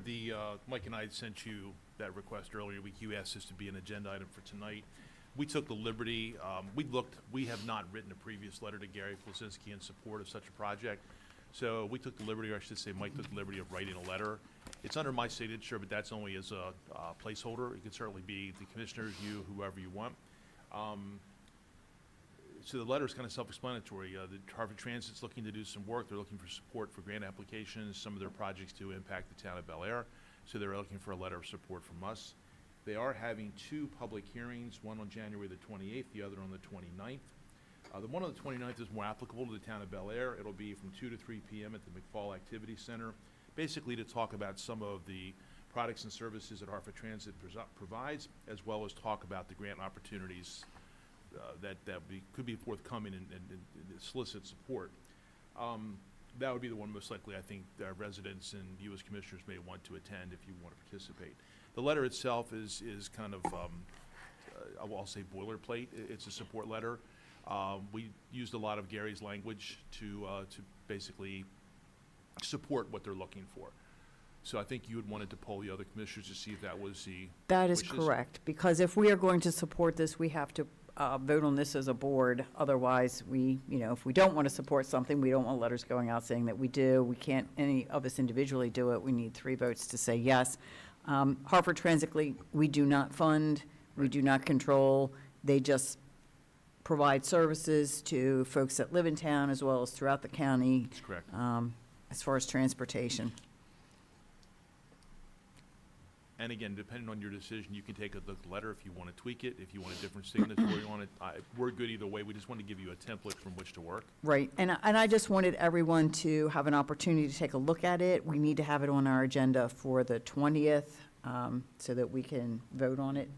Mike and I had sent you that request earlier week. You asked this to be an agenda item for tonight. we took the liberty, we have not written a previous letter to Gary Plazinski in support of such a project. So we took the liberty, or I should say Mike took the liberty of writing a letter. It's under my signature, but that's only as a placeholder. It could certainly be the commissioners, you, whoever you want. So the letter is kind of self-explanatory. The Harvard Transit's looking to do some work. They're looking for support for grant applications. Some of their projects do impact the town of Bel Air, so they're looking for a letter of support from us. They are having 2 public hearings, one on January the 28th, the other on the 29th. The one on the 29th is more applicable to the town of Bel Air. It'll be from 2 to 3 p.m. at the McFall Activity Center, basically to talk about some of the products and services that Hartford Transit provides, as well as talk about the grant opportunities that could be forthcoming and solicit support. That would be the one most likely, I think, residents and you as commissioners may want to attend if you want to participate. The letter itself is kind of, I'll say boilerplate. It's a support letter. We used a lot of Gary's language to basically support what they're looking for. So I think you had wanted to poll the other commissioners to see if that was the That is wishes. correct, because if we are going to support this, we have to vote on this as a board. Otherwise, if we don't want to support something, we don't want letters going out saying that we do. We can't, any of us individually do it. We need 3 votes to say yes. Hartford Transit, we do not fund, we do not control. They just provide services to folks that live in town as well as throughout the county. That's correct. As far as transportation. And again, depending on your decision, you can take a look at the letter if you want to tweak it, if you want a different signatory on it. We're good either way. We just want to give you a template from which to work. Right, and I just wanted everyone to have an opportunity to take a look at it. We need to have it on our agenda for the 20th, so that we can vote on it.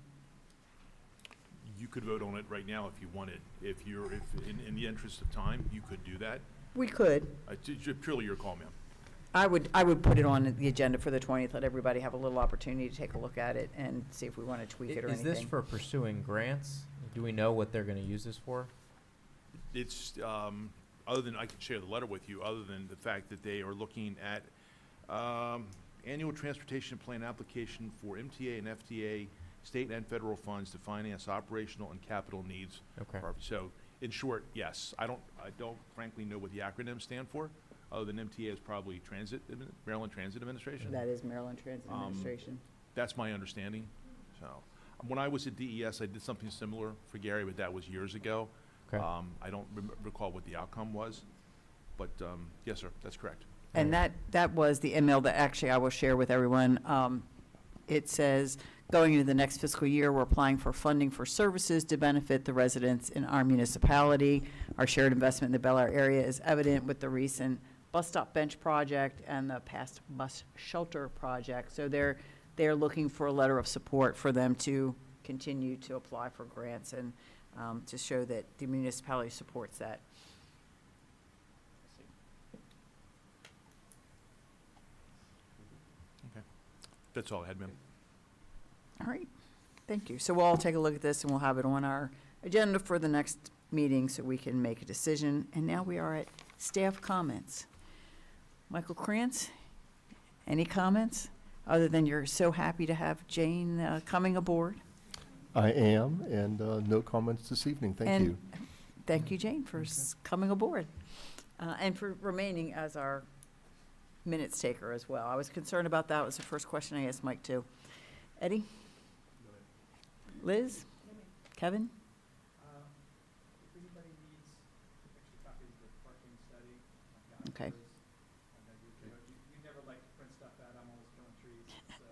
You could vote on it right now if you wanted. If in the interest of time, you could do that. We could. It's purely your call, ma'am. I would put it on the agenda for the 20th, let everybody have a little opportunity to take a look at it and see if we want to tweak it or Is anything. this for pursuing grants? Do we know what they're going to use this for? It's, other than, I can share the letter with you, other than the fact that they are looking at annual transportation plan application for MTA and FTA, state and federal funds to finance operational and capital needs. Okay. So, in short, yes. I don't frankly know what the acronyms stand for, other than MTA is probably Maryland Transit Administration. That is Maryland Transit Administration. That's my understanding. So, when I was at DES, I did something similar for Gary, but that was years ago. Okay. I don't recall what the outcome was, but yes, sir, that's correct. And that was the email that actually I will share with everyone. It says, going into the next fiscal year, we're applying for funding for services to benefit the residents in our municipality. Our shared investment in the Bel Air area is evident with the recent bus stop bench project and the past bus shelter project. So they're looking for a letter of support for them to continue to apply for grants and to show that the municipality supports that. Okay. That's all I had, ma'am. All right, thank you. So we'll all take a look at this and we'll have it on our agenda for the next meeting so we can make a decision. And now we are at staff comments. Michael Krantz, any comments? Other than you're so happy to have Jane coming aboard? I am, and no comments this evening. Thank you. Thank you, Jane, for coming aboard and for remaining as our minutes taker as well. I was concerned about that. It was the first question I asked Mike, too. Eddie? Liz? Kevin? If anybody needs extra copies of the parking study, I've got Okay. those. You never like to print stuff out, I'm always killing trees, so,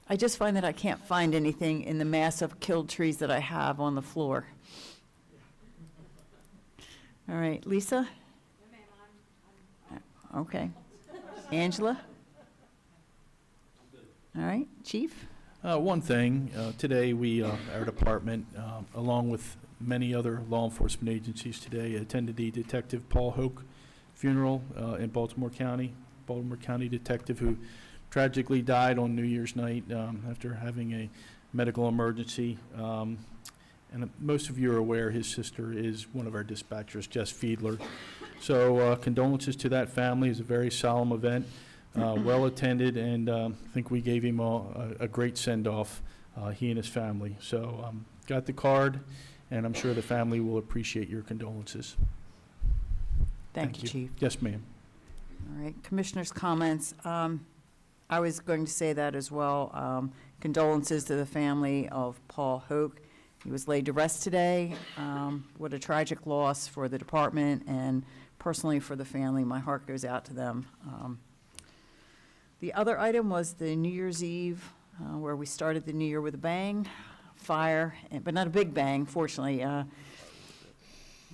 I just find that I can't find anything in the mass of killed trees that I have on the floor. All right, Lisa? Okay. Angela? All right, Chief? One thing, today we, our department, along with many other law enforcement agencies today, attended the Detective Paul Hoke funeral in Baltimore County. Baltimore County detective who tragically died on New Year's night after having a medical emergency. And most of you are aware his sister is one of our dispatchers, Jess Fiedler. So condolences to that family. It was a very solemn event. Well attended, and I think we gave him a great send-off, he and his family. So got the card, and I'm sure the family will appreciate your condolences. Thank you, Chief. Yes, ma'am. All right, Commissioners' comments. I was going to say that as well. Condolences to the family of Paul Hoke. He was laid to rest today. What a tragic loss for the department and personally for the family. My heart goes out to them. The other item was the New Year's Eve, where we started the new year with a bang, fire, but not a big bang, fortunately.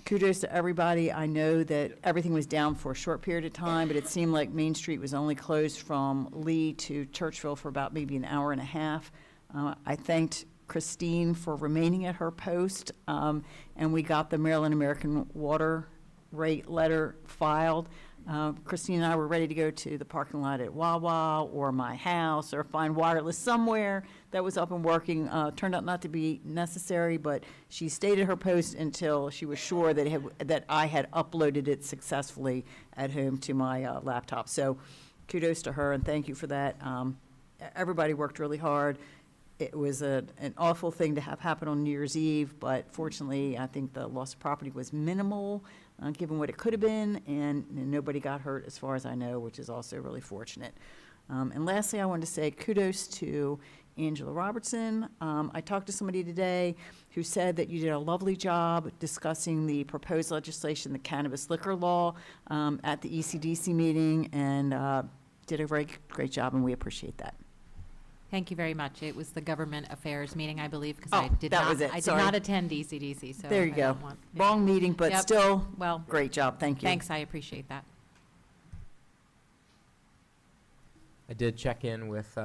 Kudos to everybody. I know that everything was down for a short period of time, but it seemed like Main Street was only closed from Lee to Churchville for about maybe an hour and a half. I thanked Christine for remaining at her post, and we got the Maryland American Water rate letter filed. Christine and I were ready to go to the parking lot at Wawa or my house or find wireless somewhere that was up and working. Turned out not to be necessary, but she stayed at her post until she was sure that I had uploaded it successfully at home to my laptop. So kudos to her and thank you for that. Everybody worked really hard. It was an awful thing to have happen on New Year's Eve, but fortunately, I think the loss of property was minimal, given what it could have been, and nobody got hurt as far as I know, which is also really fortunate. And lastly, I wanted to say kudos to Angela Robertson. I talked to somebody today who said that you did a lovely job discussing the proposed legislation, the cannabis liquor law, at the ECDC meeting, and did a very great job, and we appreciate that. Thank you very much. It was the Government Affairs meeting, I believe, because Oh, I did that not, was it. I did Sorry. not attend ECDC, so. There you I go. don't want- yeah. Wrong meeting, but Yep. still, Well, great job. Thank you. thanks, I appreciate that. I did check in with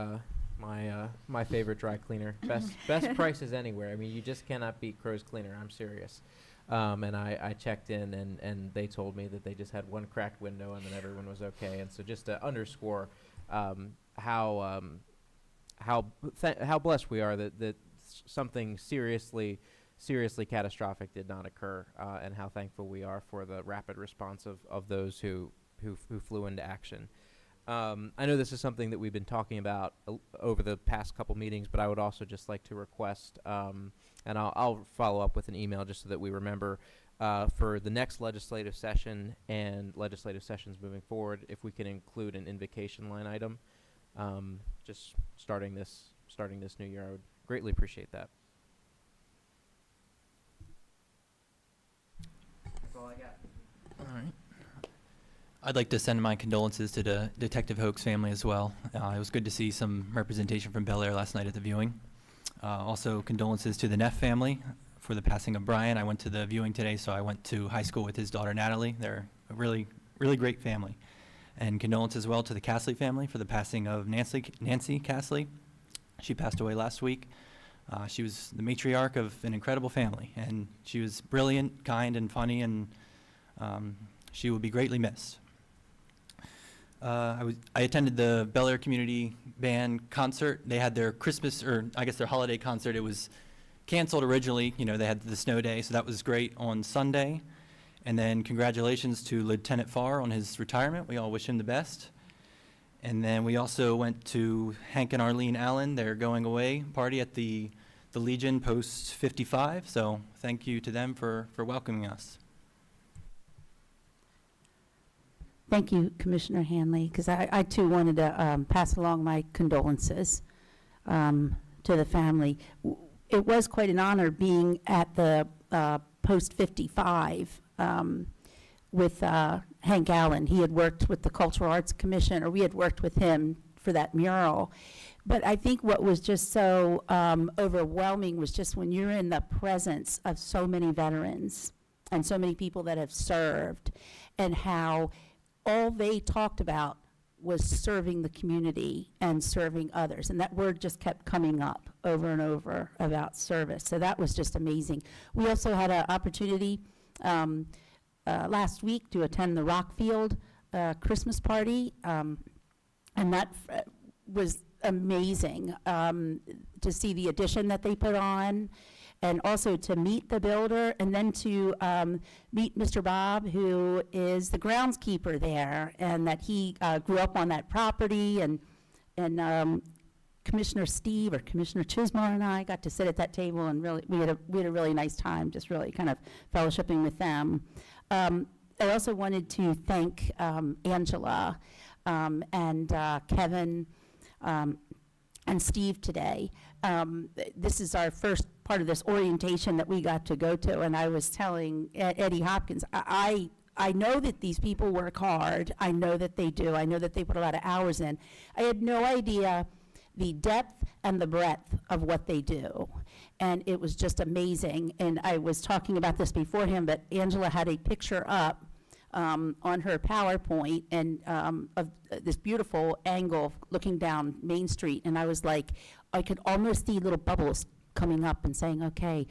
my favorite dry cleaner. Best prices anywhere. I mean, you just cannot beat Crow's Cleaner. I'm serious. And I checked in, and they told me that they just had one cracked window, and then everyone was okay. And so just to underscore how blessed we are that something seriously catastrophic did not occur, and how thankful we are for the rapid response of those who flew into action. I know this is something that we've been talking about over the past couple meetings, but I would also just like to request, and I'll follow up with an email just so that we remember, for the next legislative session and legislative sessions moving forward, if we can include an invocation line item, just starting this new year. I would greatly appreciate that. That's all I got. All right. I'd like to send my condolences to the Detective Hoke's family as well. It was good to see some representation from Bel Air last night at the viewing. Also, condolences to the Neff family for the passing of Brian. I went to the viewing today, so I went to high school with his daughter Natalie. They're a really, really great family. And condolences as well to the Castley family for the passing of Nancy Castley. She passed away last week. She was the matriarch of an incredible family, and she was brilliant, kind, and funny, and she will be greatly missed. I attended the Bel Air Community Band concert. They had their Christmas, or I guess their holiday concert. It was canceled originally. You know, they had the snow day, so that was great on Sunday. And then congratulations to Lieutenant Farr on his retirement. We all wish him the best. And then we also went to Hank and Arlene Allen, their going away party at the Legion Post 55. So thank you to them for welcoming us. Thank you, Commissioner Hanley, because I too wanted to pass along my condolences to the family. It was quite an honor being at the Post 55 with Hank Allen. He had worked with the Cultural Arts Commission, or we had worked with him for that mural. But I think what was just so overwhelming was just when you're in the presence of so many veterans and so many people that have served, and how all they talked about was serving the community and serving others. And that word just kept coming up over and over about service. So that was just amazing. We also had an opportunity last week to attend the Rockfield Christmas party. And that was amazing to see the addition that they put on, and also to meet the builder, and then to meet Mr. Bob, who is the groundskeeper there, and that he grew up on that property, and Commissioner Steve or Commissioner Chismar and I got to sit at that table and really, we had a really nice time, just really kind of fellowshipping with them. I also wanted to thank Angela and Kevin and Steve today. This is our first part of this orientation that we got to go to, and I was telling Eddie Hopkins, I know that these people work hard. I know that they do. I know that they put a lot of hours in. I had no idea the depth and the breadth of what they do. And it was just amazing. And I was talking about this beforehand, but Angela had a picture up on her PowerPoint and of this beautiful angle looking down Main Street. And I was like, I could almost see little bubbles coming up and saying, okay,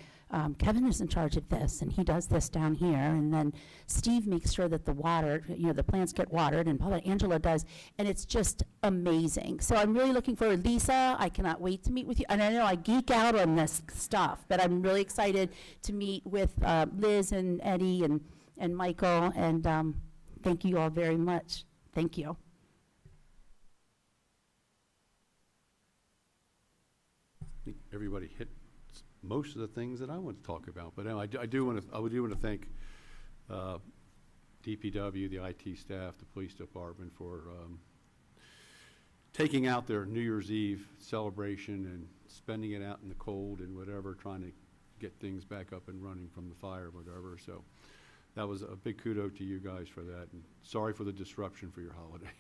Kevin is in charge of this, and he does this down here, and then Steve makes sure that the water, the plants get watered, and Angela does, and it's just amazing. So I'm really looking forward. Lisa, I cannot wait to meet with you, and I know I geek out on this stuff, but I'm really excited to meet with Liz and Eddie and Michael, and thank you all very much. Thank you. I think everybody hit most of the things that I want to talk about, but I do want to thank DPW, the IT staff, the police department for taking out their New Year's Eve celebration and spending it out in the cold and whatever, trying to get things back up and running from the fire, whatever. So that was a big kudo to you guys for that, and sorry for the disruption for your holiday.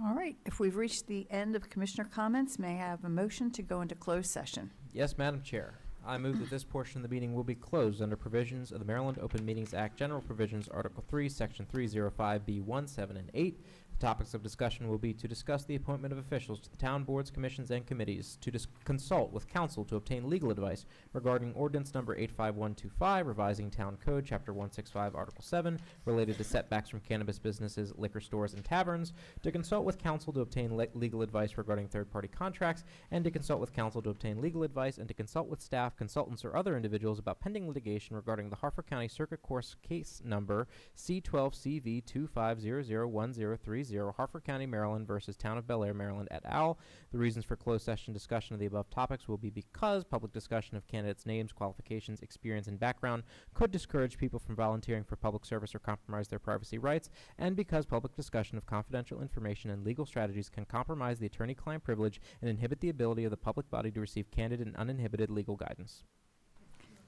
All right, if we've reached the end of commissioner comments, may I have a motion to go into closed session? Yes, Madam Chair. I move that this portion of the meeting will be closed under provisions of the Maryland Open Meetings Act, General Provisions, Article 3, Section 305B1, 7, and 8. The topics of discussion will be to discuss the appointment of officials to the town boards, commissions, and committees, to consult with counsel to obtain legal advice regarding ordinance number 85125, revising Town Code, Chapter 165, Article 7, related to setbacks from cannabis businesses, liquor stores, and taverns, to consult with counsel to obtain legal advice regarding third-party contracts, and to consult with counsel to obtain legal advice and to consult with staff, consultants, or other individuals about pending litigation regarding the Harford County Circuit Court case number C12CV25001030, Harford County, Maryland versus Town of Bel Air, Maryland et al. The reasons for closed session discussion of the above topics will be because public discussion of candidates' names, qualifications, experience, and background could discourage people from volunteering for public service or compromise their privacy rights, and because public discussion of confidential information and legal strategies can compromise the attorney-client privilege and inhibit the ability of the public body to receive candid and uninhibited legal guidance.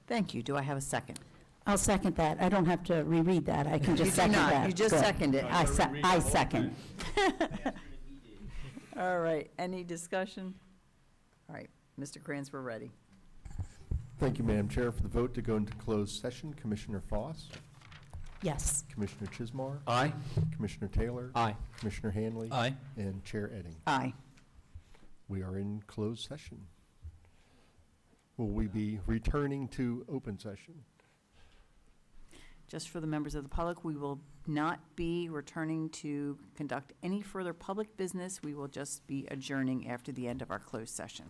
Thank you. Do I have a second? I'll second that. I don't have to reread that. I can just second that. You just Good. seconded it. I second. All right, any discussion? All right, Mr. Kranz, we're ready. Thank you, Madam Chair. For the vote to go into closed session, Commissioner Foss, Yes. Commissioner Chismar, Aye. Commissioner Taylor, Aye. Commissioner Hanley, Aye. and Chair Edding. Aye. We are in closed session. Will we be returning to open session? Just for the members of the public, we will not be returning to conduct any further public business. We will just be adjourning after the end of our closed session.